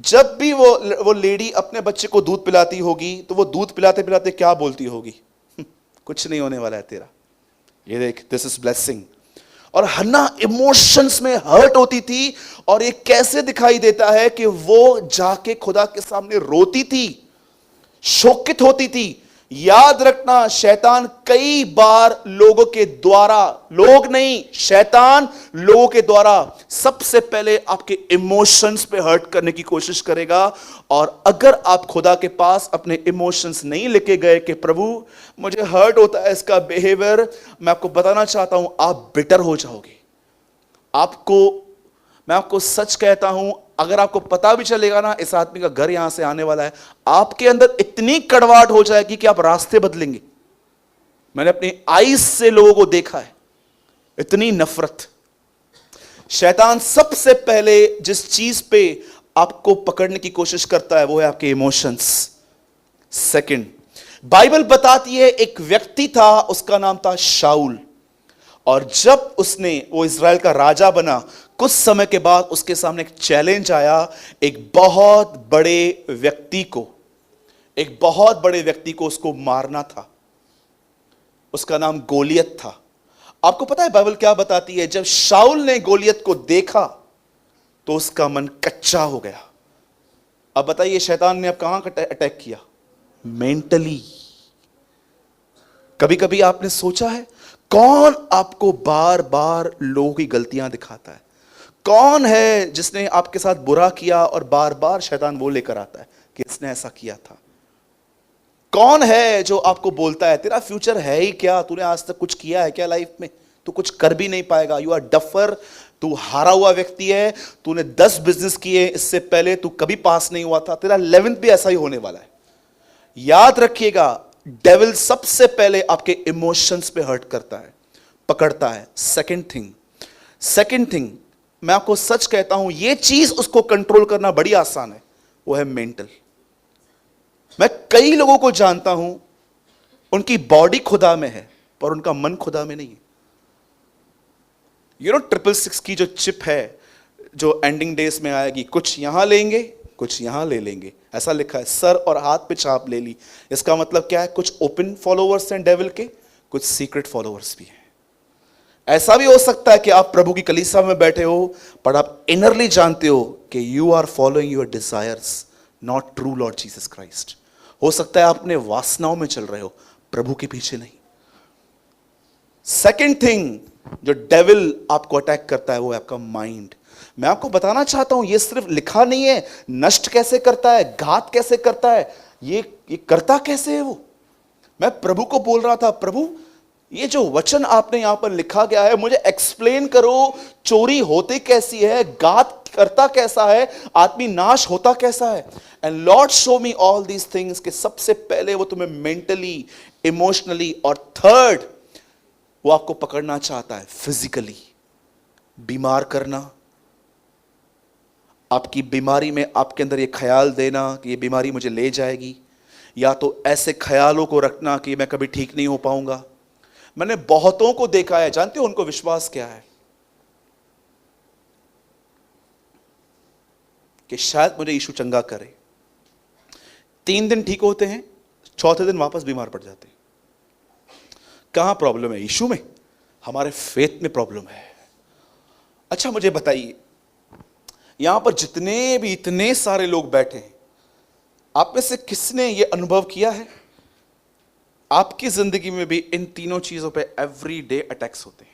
जब भी वो लेडी अपने बच्चे को दूध पिलाती होगी तो वो दूध पिलाते पिलाते क्या बोलती होगी? कुछ नहीं होने वाला है तेरा, ये देख, दिस इज ब्लेसिंग। और हन्ना इमोशंस में हर्ट होती थी। और ये कैसे दिखाई देता है कि वो जाके खुदा के सामने रोती थी, शोकित होती थी। याद रखना, शैतान कई बार लोगों के द्वारा, लोग नहीं, शैतान लोगों के द्वारा सबसे पहले आपके इमोशंस पे हर्ट करने की कोशिश करेगा। और अगर आप खुदा के पास अपने इमोशंस नहीं लेके गए कि प्रभु मुझे हर्ट होता है इसका बिहेवियर, मैं आपको बताना चाहता हूं आप बिटर हो जाओगे। मैं आपको सच कहता हूं, अगर आपको पता भी चलेगा ना इस आदमी का घर यहां से आने वाला है, आपके अंदर इतनी कड़वाहट हो जाएगी कि आप रास्ते बदलेंगे। मैंने अपनी आईज से लोगों को देखा है, इतनी नफरत। शैतान सबसे पहले जिस चीज पे आपको पकड़ने की कोशिश करता है वो है आपके इमोशंस। सेकंड, बाइबल बताती है एक व्यक्ति था, उसका नाम था शाऊल। और जब वो इजराइल का राजा बना, कुछ समय के बाद उसके सामने एक चैलेंज आया। एक बहुत बड़े व्यक्ति को उसको मारना था। उसका नाम गोलियत था। आपको पता है बाइबल क्या बताती है? जब शाऊल ने गोलियत को देखा तो उसका मन कच्चा हो गया। अब बताइए शैतान ने अब कहां अटैक किया? मेंटली। कभी कभी आपने सोचा है कौन आपको बार बार लोगों की गलतियां दिखाता है? कौन है जिसने आपके साथ बुरा किया और बार बार शैतान वो लेकर आता है कि इसने ऐसा किया था? कौन है जो आपको बोलता है तेरा फ्यूचर है ही क्या, तूने आज तक कुछ किया है क्या लाइफ में, तू कुछ कर भी नहीं पाएगा, यू आर डफर, तू हारा हुआ व्यक्ति है, तूने 10 बिजनेस किए इससे पहले, तू कभी पास नहीं हुआ था, तेरा 11th भी ऐसा ही होने वाला है। याद रखिएगा, डेविल सबसे पहले आपके इमोशंस पे हर्ट करता है, पकड़ता है। सेकंड थिंग मैं आपको सच कहता हूं, यह चीज उसको कंट्रोल करना बड़ी आसान है, वो है मेंटल। मैं कई लोगों को जानता हूं, उनकी बॉडी खुदा में है पर उनका मन खुदा में नहीं है। 666 की जो चिप है जो एंडिंग डेज में आएगी, कुछ यहां लेंगे कुछ यहां ले लेंगे, ऐसा लिखा है, सर और हाथ पे छाप ले ली। इसका मतलब क्या है? कुछ ओपन फॉलोवर्स हैं डेविल के, कुछ सीक्रेट फॉलोवर्स भी हैं। ऐसा भी हो सकता है कि आप प्रभु की कलीसिया में बैठे हो पर आप इनरली जानते हो कि you are following your desires, not true Lord Jesus Christ. हो सकता है आप अपने वासनाओं में चल रहे हो, प्रभु के पीछे नहीं। सेकेंड थिंग जो डेविल आपको अटैक करता है वो है आपका माइंड। मैं आपको बताना चाहता हूं, ये सिर्फ लिखा नहीं है, नष्ट कैसे करता है, घात कैसे करता है, ये करता कैसे है वो। मैं प्रभु को बोल रहा था, प्रभु ये जो वचन आपने यहां पर लिखा गया है मुझे एक्सप्लेन करो, चोरी होती कैसी है, घात करता कैसा है, आदमी नाश होता कैसा है। And Lord show me all these things कि सबसे पहले वो तुम्हें मेंटली, इमोशनली, और थर्ड वो आपको पकड़ना चाहता है फिजिकली, बीमार करना। आपकी बीमारी में आपके अंदर ये ख्याल देना कि ये बीमारी मुझे ले जाएगी, या तो ऐसे ख्यालों को रखना कि मैं कभी ठीक नहीं हो पाऊंगा। मैंने बहुतों को देखा है, जानते हो उनको विश्वास क्या है कि शायद मुझे यीशु चंगा करे। 3 दिन ठीक होते हैं, चौथे दिन वापस बीमार पड़ जाते हैं। कहां प्रॉब्लम है? यीशु में? हमारे फेथ में प्रॉब्लम है। अच्छा मुझे बताइए, यहां पर जितने भी इतने सारे लोग बैठे हैं, आप में से किसने ये अनुभव किया है आपकी जिंदगी में भी इन तीनों चीजों पे एवरी डे अटैक्स होते हैं?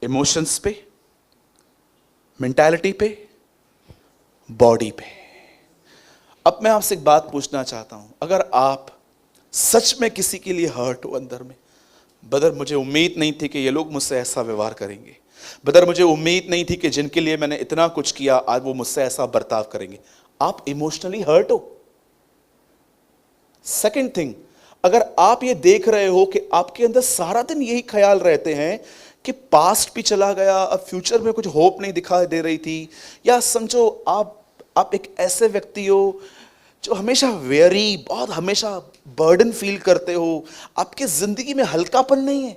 इमोशंस पे, मेंटालिटी पे, बॉडी पे। अब मैं आपसे एक बात पूछना चाहता हूं, अगर आप सच में किसी के लिए हर्ट हो अंदर में, ब्रदर मुझे उम्मीद नहीं थी कि ये लोग मुझसे ऐसा व्यवहार करेंगे, ब्रदर मुझे उम्मीद नहीं थी कि जिनके लिए मैंने इतना कुछ किया आज वो मुझसे ऐसा बर्ताव करेंगे, आप इमोशनली हर्ट हो। सेकंड थिंग, अगर आप ये देख रहे हो कि आपके अंदर सारा दिन यही ख्याल रहते हैं कि पास्ट भी चला गया, अब फ्यूचर में कुछ होप नहीं दिखाई दे रही थी, या समझो आप एक ऐसे व्यक्ति हो जो हमेशा वेरी, बहुत हमेशा बर्डन फील करते हो, आपकी जिंदगी में हल्कापन नहीं है।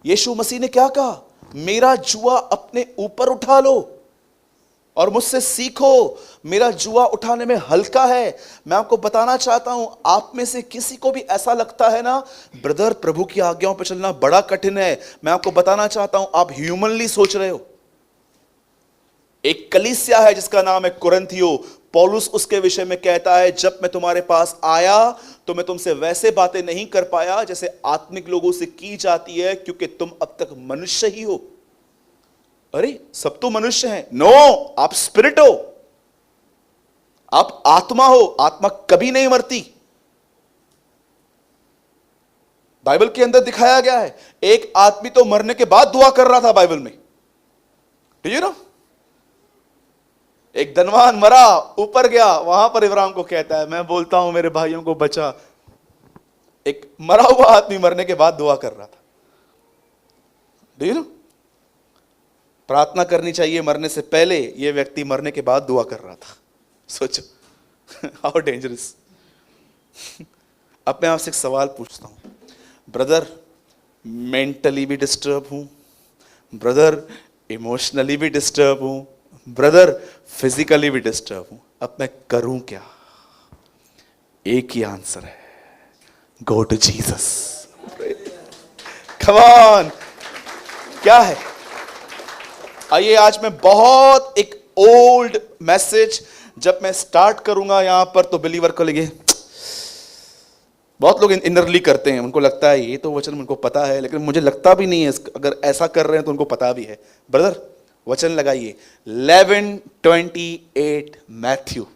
यीशु मसीह ने क्या कहा? मेरा जुआ अपने ऊपर उठा लो और मुझसे सीखो, मेरा जुआ उठाने में हल्का है। मैं आपको बताना चाहता हूं, आप में से किसी को भी ऐसा लगता है ना ब्रदर प्रभु की आज्ञाओं पर चलना बड़ा कठिन है, मैं आपको बताना चाहता हूं आप ह्यूमनली सोच रहे हो। एक कलीसिया है जिसका नाम है कुरिन्थियो, पौलुस उसके विषय में कहता है, जब मैं तुम्हारे पास आया तो मैं तुमसे वैसे बातें नहीं कर पाया जैसे आत्मिक लोगों से की जाती है, क्योंकि तुम अब तक मनुष्य ही हो। अरे सब तो मनुष्य हैं। नो, आप स्पिरिट हो, आप आत्मा हो, आत्मा कभी नहीं मरती। बाइबल के अंदर दिखाया गया है, एक आदमी तो मरने के बाद दुआ कर रहा था बाइबल में, ठीक है ना। एक धनवान मरा, ऊपर गया, वहां पर इब्राहिम को कहता है मैं बोलता हूं मेरे भाइयों को बचा। एक मरा हुआ आदमी मरने के बाद दुआ कर रहा था, ठीक है ना। प्रार्थना करनी चाहिए मरने से पहले, यह व्यक्ति मरने के बाद दुआ कर रहा था। सोचो हाउ डेंजरस। अब मैं आपसे एक सवाल पूछता हूं, ब्रदर मेंटली भी डिस्टर्ब हूं, ब्रदर इमोशनली भी डिस्टर्ब हूं, ब्रदर फिजिकली भी डिस्टर्ब हूं, अब मैं करूं क्या? एक ही आंसर है, go to Jesus. Come on, क्या है? आइए, आज मैं बहुत एक ओल्ड मैसेज जब मैं स्टार्ट करूंगा यहां पर तो बिलीवर को लगे, बहुत लोग इनरली करते हैं, उनको लगता है ये तो वचन उनको पता है, लेकिन मुझे लगता भी नहीं है, अगर ऐसा कर रहे हैं तो उनको पता भी है। ब्रदर वचन लगाइए 11:28 मैथ्यू।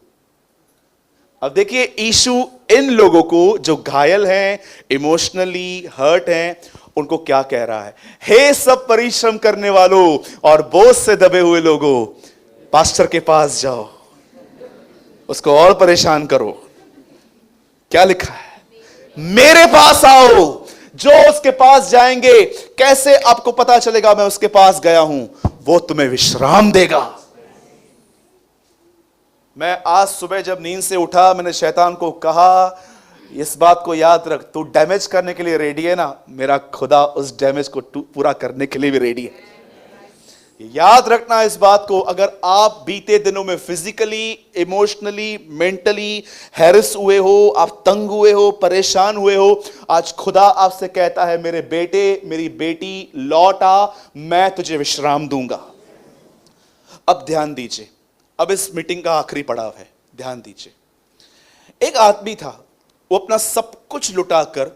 अब देखिए यीशु इन लोगों को जो घायल हैं, इमोशनली हर्ट हैं, उनको क्या कह रहा है? हे सब परिश्रम करने वालों और बोझ से दबे हुए लोगों, पास्टर के पास जाओ, उसको और परेशान करो। क्या लिखा है? मेरे पास आओ। जो उसके पास जाएंगे, कैसे आपको पता चलेगा मैं उसके पास गया हूं? वो तुम्हें विश्राम देगा। मैं आज सुबह जब नींद से उठा, मैंने शैतान को कहा, इस बात को याद रख, तू डैमेज करने के लिए रेडी है ना, मेरा खुदा उस डैमेज को पूरा करने के लिए भी रेडी है। याद रखना इस बात को। अगर आप बीते दिनों में फिजिकली, इमोशनली, मेंटली हैरेस हुए हो, आप तंग हुए हो, परेशान हुए हो, आज खुदा आपसे कहता है, मेरे बेटे, मेरी बेटी, लौट आ, मैं तुझे विश्राम दूंगा। अब ध्यान दीजिए, अब इस मीटिंग का आखिरी पड़ाव है, ध्यान दीजिए। एक आदमी था, वो अपना सब कुछ लुटाकर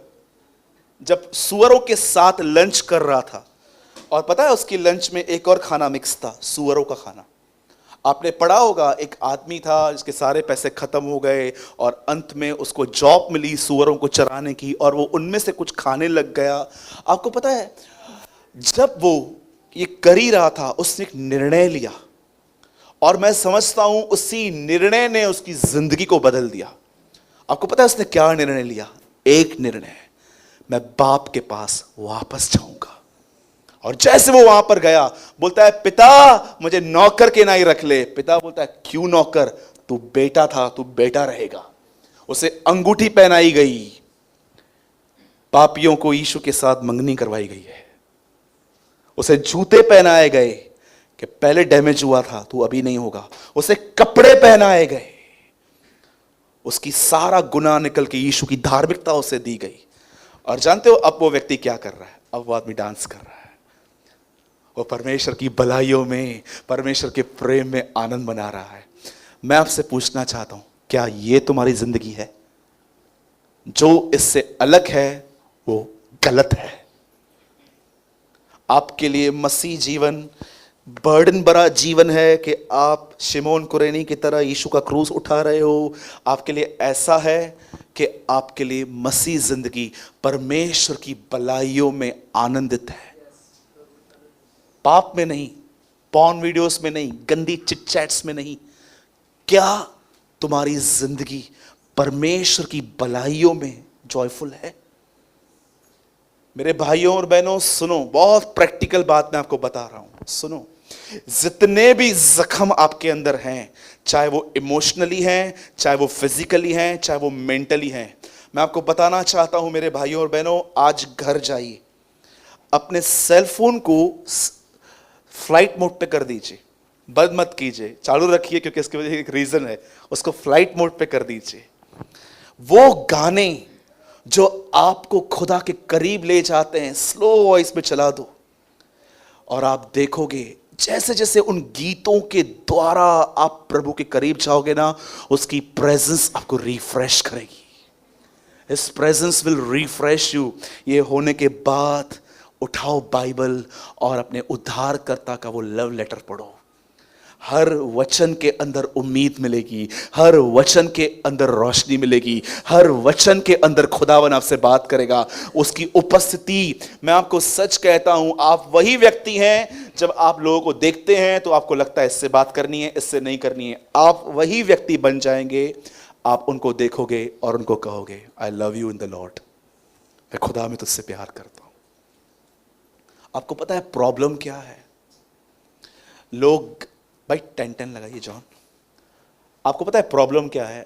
जब सुअरों के साथ लंच कर रहा था, और पता है उसकी लंच में एक और खाना मिक्स था, सुअरों का खाना। आपने पढ़ा होगा, एक आदमी था जिसके सारे पैसे खत्म हो गए और अंत में उसको जॉब मिली सुअरों को चराने की, और वो उनमें से कुछ खाने लग गया। आपको पता है, जब वो ये कर ही रहा था, उसने एक निर्णय लिया, और मैं समझता हूं उसी निर्णय ने उसकी जिंदगी को बदल दिया। आपको पता है उसने क्या निर्णय लिया? एक निर्णय, मैं बाप के पास वापस जाऊंगा। और जैसे वो वहां पर गया, बोलता है, पिता मुझे नौकर के ना ही रख ले। पिता बोलता है, क्यों नौकर, तू बेटा था, तू बेटा रहेगा। उसे अंगूठी पहनाई गई। पापियों को यीशु के साथ मंगनी करवाई गई है। उसे जूते पहनाए गए कि पहले डैमेज हुआ था, तू अभी नहीं होगा। उसे कपड़े पहनाए गए, उसकी सारा गुनाह निकल के यीशु की धार्मिकता उसे दी गई। और जानते हो अब वो व्यक्ति क्या कर रहा है? अब वो आदमी डांस कर रहा है। वो परमेश्वर की भलाइयों में, परमेश्वर के प्रेम में आनंद मना रहा है। मैं आपसे पूछना चाहता हूं, क्या ये तुम्हारी जिंदगी है? जो इससे अलग है वो गलत है। आपके लिए मसीह जीवन बर्डन भरा जीवन है कि आप शिमोन कुरेनी की तरह यीशु का क्रूस उठा रहे हो। आपके लिए ऐसा है कि आपके लिए मसीह जिंदगी परमेश्वर की भलाइयों में आनंदित है, पाप में नहीं, पॉर्न वीडियोस में नहीं, गंदी चिट चैट्स में नहीं। क्या तुम्हारी जिंदगी परमेश्वर की भलाइयों में जॉयफुल है? मेरे भाइयों और बहनों सुनो, बहुत प्रैक्टिकल बात मैं आपको बता रहा हूं, सुनो। जितने भी जख्म आपके अंदर हैं, चाहे वो इमोशनली हैं, चाहे वो फिजिकली हैं, चाहे वो मेंटली हैं, मैं आपको बताना चाहता हूं मेरे भाइयों और बहनों, आज घर जाइए, अपने सेल फोन को फ्लाइट मोड पे कर दीजिए। बंद मत कीजिए, चालू रखिए, क्योंकि इसके वजह एक रीजन है। उसको फ्लाइट मोड पे कर दीजिए। वो गाने जो आपको खुदा के करीब ले जाते हैं, स्लो वॉइस में चला दो, और आप देखोगे जैसे जैसे उन गीतों के द्वारा आप प्रभु के करीब जाओगे ना, उसकी प्रेजेंस आपको रिफ्रेश करेगी। His presence will refresh you. ये होने के बाद उठाओ बाइबल और अपने उद्धारकर्ता का वो लव लेटर पढ़ो। हर वचन के अंदर उम्मीद मिलेगी, हर वचन के अंदर रोशनी मिलेगी, हर वचन के अंदर खुदावन आपसे बात करेगा। उसकी उपस्थिति, मैं आपको सच कहता हूं, आप वही व्यक्ति हैं, जब आप लोगों को देखते हैं तो आपको लगता है इससे बात करनी है, इससे नहीं करनी है। आप वही व्यक्ति बन जाएंगे। आप उनको देखोगे और उनको कहोगे, I love you in the Lord, मैं खुदा में तुझसे प्यार करता हूं। आपको पता है प्रॉब्लम क्या है? लोग, भाई 10-10 लगाइए जॉन। आपको पता है प्रॉब्लम क्या है?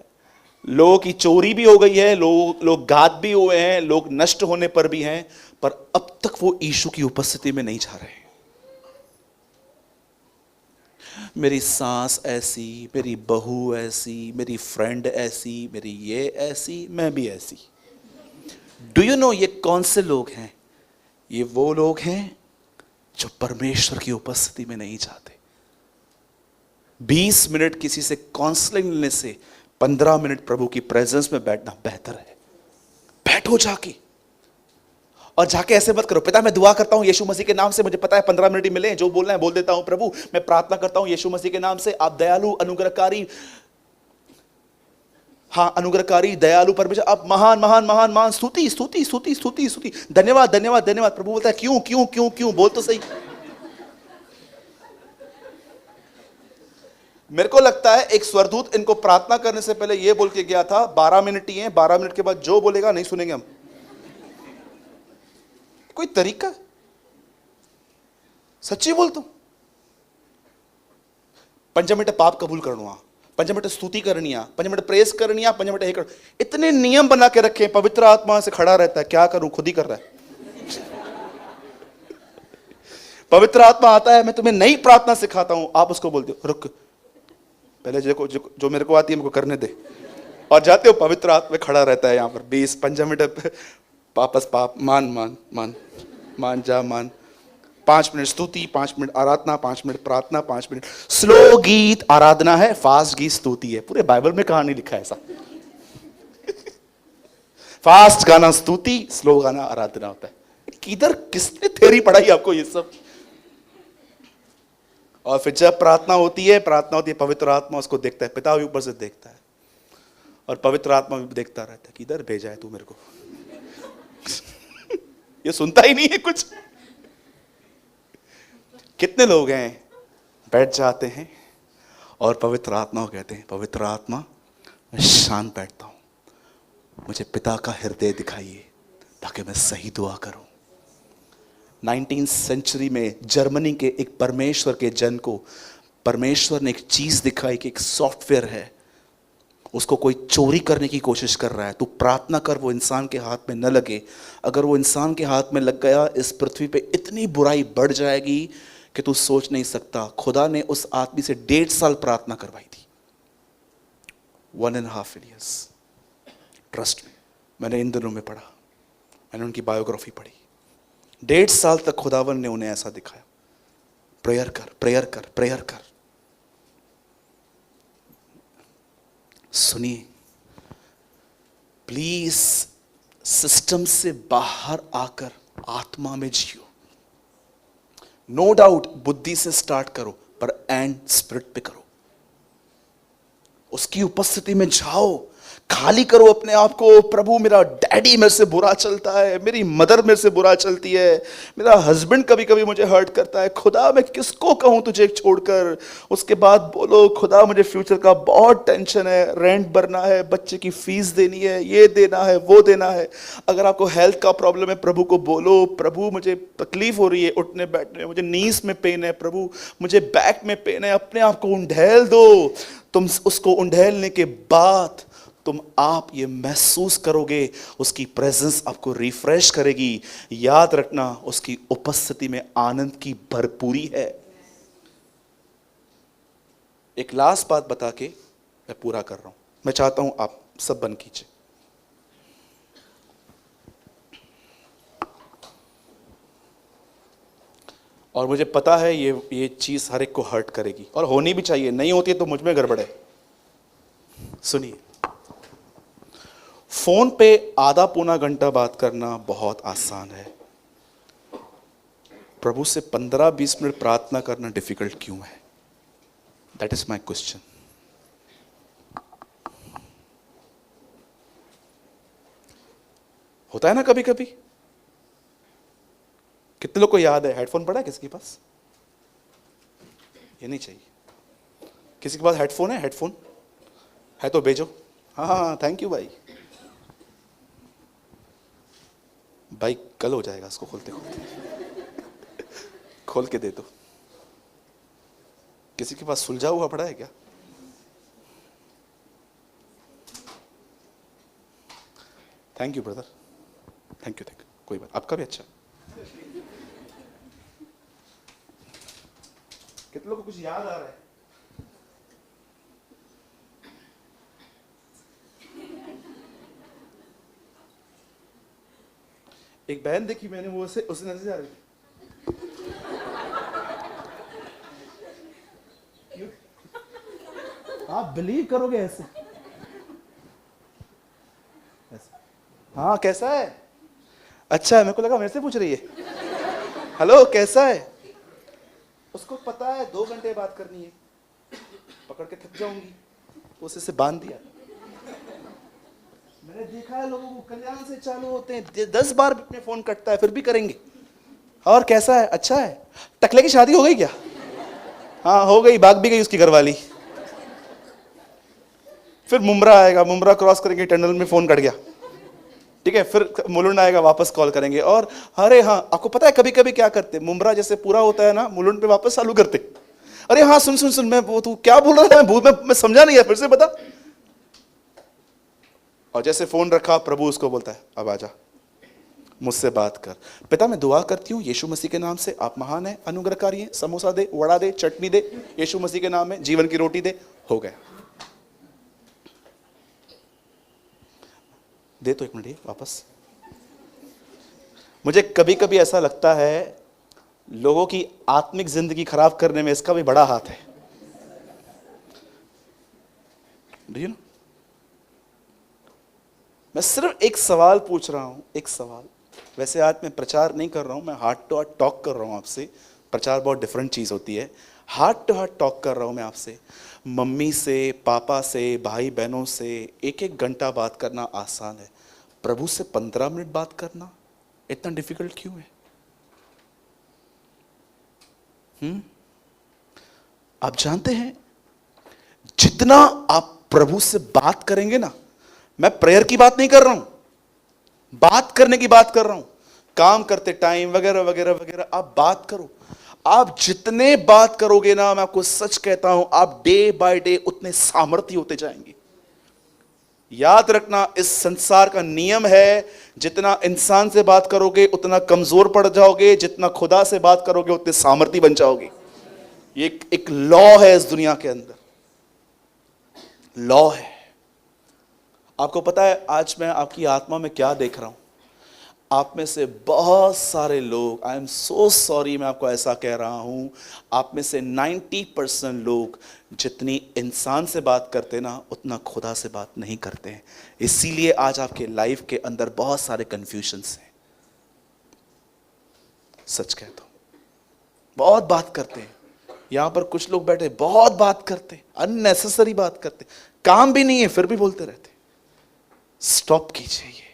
लोगों की चोरी भी हो गई है, लोग घात भी हुए हैं, लोग नष्ट होने पर भी हैं, पर अब तक वो यीशु की उपस्थिति में नहीं जा रहे। मेरी सास ऐसी, मेरी बहू ऐसी, मेरी फ्रेंड ऐसी, मेरी ये ऐसी, मैं भी ऐसी। डू यू नो ये कौन से लोग हैं? ये वो लोग हैं जो परमेश्वर की उपस्थिति में नहीं जाते। 20 मिनट किसी से काउंसलिंग लेने से 15 मिनट प्रभु की प्रेजेंस में बैठना बेहतर है। बैठो जाके, और जाके ऐसे मत करो, पिता मैं दुआ करता हूं यीशु मसीह के नाम से, मुझे पता है 15 मिनट ही मिले, जो बोलना है बोल देता हूं। प्रभु मैं प्रार्थना करता हूं यीशु मसीह के नाम से, आप दयालु, अनुग्रहकारी, हाँ अनुग्रहकारी, दयालु परमेश्वर, आप महान महान महान महान, स्तुति स्तुति स्तुति स्तुति स्तुति, धन्यवाद धन्यवाद धन्यवाद। प्रभु बोलता है क्यों क्यों क्यों क्यों, बोल तो सही। मेरे को लगता है एक स्वर्गदूत इनको प्रार्थना करने से पहले यह बोल के गया था, 12 मिनट ही है, 12 मिनट के बाद जो बोलेगा नहीं सुनेंगे हम। कोई तरीका? सच्ची बोल तू, 5 मिनट पाप कबूल करणो आ, 5 मिनट स्तुति करनी है, 5 मिनट प्रेस करनी है, 5 मिनट हे कर, इतने नियम बना के रखे। पवित्र आत्मा से खड़ा रहता है, क्या करूं, खुद ही कर रहा है। पवित्र आत्मा आता है, मैं तुम्हें नई प्रार्थना सिखाता हूं, आप उसको बोलते हो रुक, पहले जो मेरे को आती है मेरे को करने दे, और जाते हो। पवित्र आत्मा खड़ा रहता है यहाँ पर 20-5 मिनट, वापस पाप मान मान मान मान जा मान, 5 मिनट स्तुति, 5 मिनट आराधना, 5 मिनट प्रार्थना, 5 मिनट स्लो गीत आराधना है, फास्ट गीत स्तुति है। पूरे बाइबल में कहां नहीं लिखा है ऐसा। फास्ट गाना स्तुति, स्लो गाना आराधना होता है। किधर किसने थ्योरी पढ़ाई आपको ये सब? और फिर जब प्रार्थना होती है, पवित्र आत्मा उसको देखता है, पिता भी ऊपर से देखता है, और पवित्र आत्मा भी देखता रहता है, किधर भेजा है तू मेरे को। ये सुनता ही नहीं है कुछ। कितने लोग हैं बैठ जाते हैं और पवित्र आत्मा को कहते हैं, पवित्र आत्मा मैं शांत बैठता हूं, मुझे पिता का हृदय दिखाइए ताकि मैं सही दुआ करूं। 19th सेंचुरी में जर्मनी के एक परमेश्वर के जन को परमेश्वर ने एक चीज दिखाई कि एक सॉफ्टवेयर है, उसको कोई चोरी करने की कोशिश कर रहा है, तू प्रार्थना कर वो इंसान के हाथ में न लगे। अगर वो इंसान के हाथ में लग गया, इस पृथ्वी पे इतनी बुराई बढ़ जाएगी कि तू सोच नहीं सकता। खुदा ने उस आदमी से 1.5 साल प्रार्थना करवाई थी, 1.5 years। ट्रस्ट में, मैंने इन दिनों में पढ़ा, मैंने उनकी बायोग्राफी पढ़ी। 1.5 साल तक खुदावन ने उन्हें ऐसा दिखाया, प्रेयर कर प्रेयर कर प्रेयर कर। सुनिए प्लीज, सिस्टम से बाहर आकर आत्मा में जियो। नो डाउट बुद्धि से स्टार्ट करो, पर एंड स्पिरिट पे करो। उसकी उपस्थिति में जाओ, खाली करो अपने आप को। प्रभु मेरा डैडी मेरे से बुरा चलता है, मेरी मदर मेरे से बुरा चलती है, मेरा हस्बैंड कभी कभी मुझे हर्ट करता है, खुदा मैं किसको कहूं तुझे छोड़कर। उसके बाद बोलो, खुदा मुझे फ्यूचर का बहुत टेंशन है, रेंट भरना है, बच्चे की फीस देनी है, ये देना है वो देना है। अगर आपको हेल्थ का प्रॉब्लम है, प्रभु को बोलो, प्रभु मुझे तकलीफ हो रही है उठने बैठने में, मुझे नीज में पेन है, प्रभु मुझे बैक में पेन है। अपने आप को उंडेल दो। तुम उसको उंडेलने के बाद तुम आप ये महसूस करोगे, उसकी प्रेजेंस आपको रिफ्रेश करेगी। याद रखना, उसकी उपस्थिति में आनंद की भरपूरी है। एक लास्ट बात बता के मैं पूरा कर रहा हूं। मैं चाहता हूं आप सब बंद कीजिए। और मुझे पता है ये चीज हर एक को हर्ट करेगी, और होनी भी चाहिए, नहीं होती है तो मुझ में गड़बड़ है। सुनिए, फोन पे आधा पौना घंटा बात करना बहुत आसान है, प्रभु से 15-20 मिनट प्रार्थना करना डिफिकल्ट क्यों है? That is my question. होता है ना कभी कभी। कितने लोग को याद है, हेडफोन पड़ा है किसी के पास? ये नहीं चाहिए। किसी के पास हेडफोन है? हेडफोन है तो भेजो। हाँ हाँ, थैंक यू भाई। भाई कल हो जाएगा, इसको खोलते खोलते खोल के दे दो। किसी के पास सुलझा हुआ पड़ा है क्या? Thank you brother, thank you. कोई बात, आपका भी अच्छा। कितने लोगों को कुछ याद आ रहा है? एक बहन देखी मैंने, वो उसे नजर जा रही थी। आप बिलीव करोगे ऐसे? हाँ कैसा है? अच्छा है। मेरे को लगा मेरे से पूछ रही है। हेलो कैसा है? उसको पता है 2 घंटे बात करनी है, पकड़ के थक जाऊंगी, तो उसे बांध दिया। मैंने देखा है लोगों को कल्याण से चालू होते हैं, 10 बार अपने फोन कटता है, फिर भी करेंगे। और कैसा है? अच्छा है। टकले की शादी हो गई क्या? हाँ हो गई, भाग भी गई उसकी घरवाली। फिर मुमरा आएगा, मुमरा क्रॉस करेंगे, टनल में फोन कट गया, ठीक है। फिर मुलुंड आएगा, वापस कॉल करेंगे। और अरे हाँ, आपको पता है कभी कभी क्या करते, मुमरा जैसे पूरा होता है ना, मुलुंड पे वापस चालू करते। अरे हाँ सुन सुन सुन, मैं वो तू क्या बोल रहा था, मैं समझा नहीं है, फिर से बता। और जैसे फोन रखा, प्रभु उसको बोलता है अब आजा, मुझसे बात कर। पिता मैं दुआ करती हूँ यीशु मसीह के नाम से, आप महान हैं, अनुग्रहकारी हैं, समोसा दे, वड़ा दे, चटनी दे, यीशु मसीह के नाम में जीवन की रोटी दे, हो गया। दे तो 1 मिनट ये वापस। मुझे कभी कभी ऐसा लगता है लोगों की आत्मिक जिंदगी खराब करने में इसका भी बड़ा हाथ है। Do you know? मैं सिर्फ एक सवाल पूछ रहा हूं, एक सवाल। वैसे आज मैं प्रचार नहीं कर रहा हूं, मैं हार्ट टू हार्ट टॉक कर रहा हूं आपसे। प्रचार बहुत डिफरेंट चीज होती है। हार्ट टू हार्ट टॉक कर रहा हूं मैं आपसे। मम्मी से, पापा से, भाई बहनों से 1-1 घंटा बात करना आसान है, प्रभु से 15 मिनट बात करना इतना डिफिकल्ट क्यों है? आप जानते हैं जितना आप प्रभु से बात करेंगे ना, मैं प्रेयर की बात नहीं कर रहा हूं, बात करने की बात कर रहा हूं, काम करते टाइम वगैरह वगैरह वगैरह, आप बात करो। आप जितने बात करोगे ना, मैं आपको सच कहता हूं, आप डे बाय डे उतने सामर्थ्य होते जाएंगे। याद रखना, इस संसार का नियम है, जितना इंसान से बात करोगे उतना कमजोर पड़ जाओगे, जितना खुदा से बात करोगे उतने सामर्थ्य बन जाओगे। ये एक लॉ है इस दुनिया के अंदर, लॉ है। आपको पता है आज मैं आपकी आत्मा में क्या देख रहा हूं? आप में से बहुत सारे लोग, आई एम सो सॉरी मैं आपको ऐसा कह रहा हूं, आप में से 90% लोग जितनी इंसान से बात करते ना, उतना खुदा से बात नहीं करते हैं। इसीलिए आज आपके लाइफ के अंदर बहुत सारे कंफ्यूजन्स हैं। सच कहता हूं, बहुत बात करते हैं। यहां पर कुछ लोग बैठे बहुत बात करते, अननेसेसरी बात करते, काम भी नहीं है फिर भी बोलते रहते। स्टॉप कीजिए ये।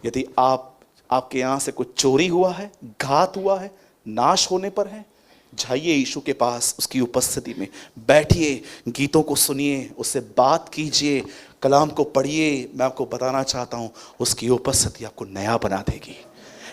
यदि आपके यहां से कुछ चोरी हुआ है, घात हुआ है, नाश होने पर है, जाइए यीशु के पास, उसकी उपस्थिति में बैठिए, गीतों को सुनिए, उससे बात कीजिए, कलाम को पढ़िए। मैं आपको बताना चाहता हूं, उसकी उपस्थिति आपको नया बना देगी।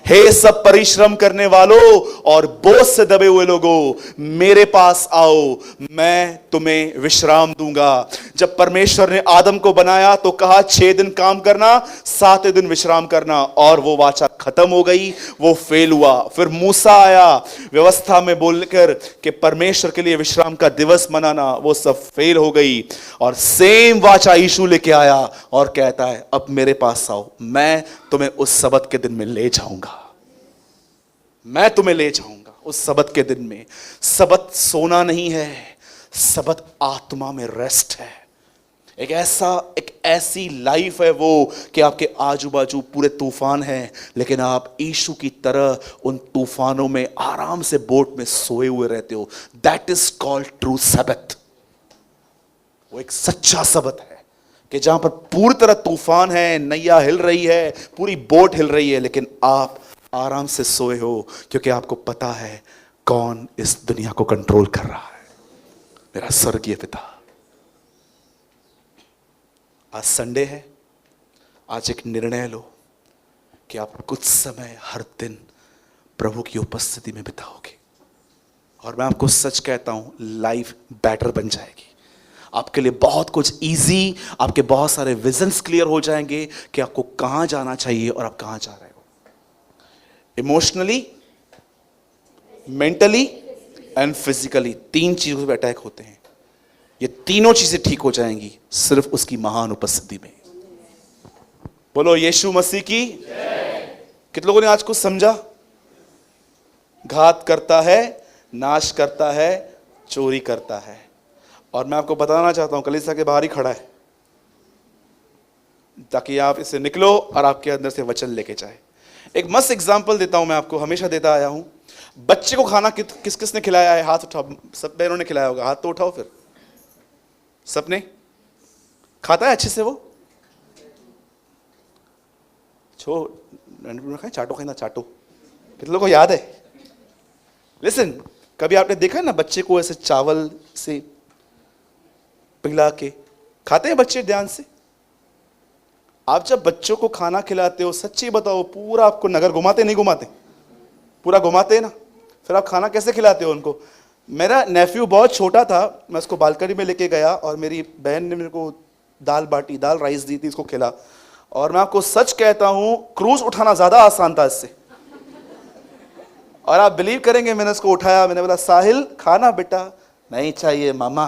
हे सब परिश्रम करने वालों और बोझ से दबे हुए लोगों, मेरे पास आओ, मैं तुम्हें विश्राम दूंगा। जब परमेश्वर ने आदम को बनाया तो कहा 6 दिन काम करना, 7वें दिन विश्राम करना, और वो वाचा खत्म हो गई, वो फेल हुआ। फिर मूसा आया व्यवस्था में बोलकर कि परमेश्वर के लिए विश्राम का दिवस मनाना, वो सब फेल हो गई। और सेम वाचा यीशु लेके आया और कहता है अब मेरे पास आओ, मैं तुम्हें उस सबत के दिन में ले जाऊंगा, मैं तुम्हें ले जाऊंगा उस सबत के दिन में। सबत सोना नहीं है, सबत आत्मा में रेस्ट है। एक ऐसी लाइफ है वो कि आपके आजू बाजू पूरे तूफान हैं, लेकिन आप यीशु की तरह उन तूफानों में आराम से बोट में सोए हुए रहते हो। दैट इज कॉल्ड ट्रू सबत। वो एक सच्चा सबत है कि जहां पर पूरी तरह तूफान है, नैया हिल रही है, पूरी बोट हिल रही है, लेकिन आप आराम से सोए हो, क्योंकि आपको पता है कौन इस दुनिया को कंट्रोल कर रहा है, मेरा स्वर्गीय पिता। आज संडे है, आज एक निर्णय लो कि आप कुछ समय हर दिन प्रभु की उपस्थिति में बिताओगे, और मैं आपको सच कहता हूं, लाइफ बेटर बन जाएगी। आपके लिए बहुत कुछ इजी, आपके बहुत सारे विजन्स क्लियर हो जाएंगे कि आपको कहां जाना चाहिए और आप कहां जा रहे हो। इमोशनली, मेंटली एंड फिजिकली, 3 चीजों पे अटैक होते हैं। ये तीनों चीजें ठीक हो जाएंगी सिर्फ उसकी महान उपस्थिति में। बोलो यीशु मसीह की। कितने लोगों ने आज कुछ समझा? घात करता है, नाश करता है, चोरी करता है। और मैं आपको बताना चाहता हूं, कलीसिया के बाहर ही खड़ा है ताकि आप इससे निकलो और आपके अंदर से वचन लेके जाए। एक मस्त एग्जांपल देता हूं, मैं आपको हमेशा देता आया हूं। बच्चे को खाना किस किसने खिलाया है? हाथ उठाओ। सब बहनों ने खिलाया होगा, हाथ तो उठाओ। फिर सबने खाता है अच्छे से? वो चाटो खाना, चाटो। कितने लोगों को याद है? लिसन, कभी आपने देखा ना बच्चे को ऐसे चावल से पिला के खाते हैं बच्चे ध्यान से? आप जब बच्चों को खाना खिलाते हो, सच्ची बताओ, पूरा आपको नगर घुमाते नहीं घुमाते? पूरा घुमाते हैं ना? फिर आप खाना कैसे खिलाते हो उनको? मेरा नेफ्यू बहुत छोटा था, मैं उसको बालकनी में लेके गया और मेरी बहन ने मेरे को दाल राइस दी थी, इसको खिला। और मैं आपको सच कहता हूं, क्रूज उठाना ज्यादा आसान था इससे। और आप बिलीव करेंगे, मैंने उसको उठाया, मैंने बोला साहिल खाना बेटा। नहीं चाहिए मामा।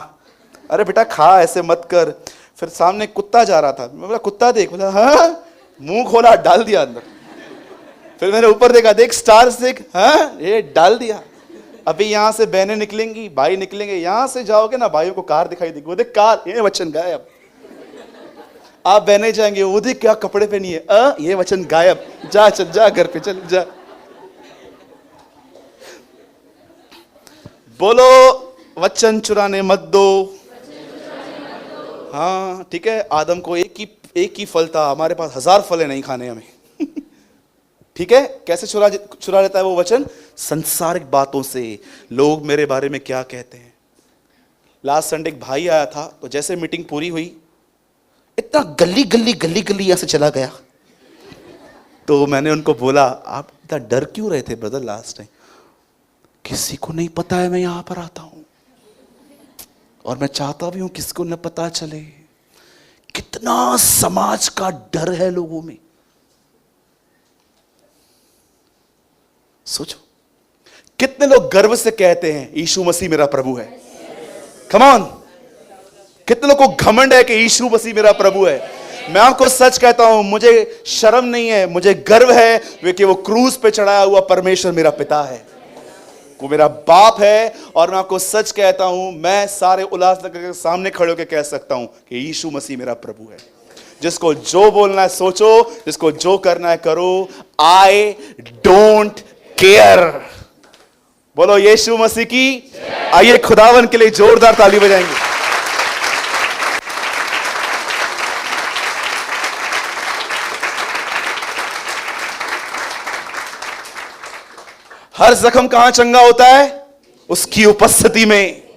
अरे बेटा खा, ऐसे मत कर। फिर सामने कुत्ता जा रहा था, मैं बोला कुत्ता देख, बोला हाँ, मुंह खोला, डाल दिया अंदर। फिर मैंने ऊपर देखा, देख स्टार देख, हाँ ये डाल दिया। अभी यहां से बहनें निकलेंगी, भाई निकलेंगे, यहां से जाओगे ना, भाइयों को कार दिखाई देगी, वो देख कार, ये वचन गायब। आप बहने जाएंगे, वो देख क्या कपड़े पहनी है, ये वचन गायब। जा चल, जा घर पे चल, जा। बोलो वचन चुराने मत दो। हाँ ठीक है, आदम को एक ही फल था, हमारे पास 1000 फल है नहीं खाने हमें। ठीक है, कैसे चुरा लेता है वो वचन? संसारिक बातों से, लोग मेरे बारे में क्या कहते हैं। लास्ट संडे एक भाई आया था, तो जैसे मीटिंग पूरी हुई, इतना गली यहां से चला गया। तो मैंने उनको बोला, आप इतना डर क्यों रहे थे ब्रदर लास्ट टाइम? किसी को नहीं पता है मैं यहां पर आता हूं, और मैं चाहता भी हूं किसी को न पता चले। कितना समाज का डर है लोगों में। सोचो, कितने लोग गर्व से कहते हैं यीशु मसीह मेरा प्रभु है। Come on. कितने लोगों को घमंड है कि यीशु मसीह मेरा प्रभु है। मैं आपको सच कहता हूं, मुझे शर्म नहीं है, मुझे गर्व है कि वो क्रूज पे चढ़ाया हुआ परमेश्वर मेरा पिता है, वो मेरा बाप है। और मैं आपको सच कहता हूं, मैं सारे उल्लासनगर के सामने खड़े होकर कह सकता हूं कि यीशु मसीह मेरा प्रभु है। जिसको जो बोलना है सोचो, जिसको जो करना है करो। I don't care. बोलो यीशु मसीह की। आइए खुदावन के लिए जोरदार ताली बजाएंगे। हर जख्म कहां चंगा होता है? उसकी उपस्थिति में।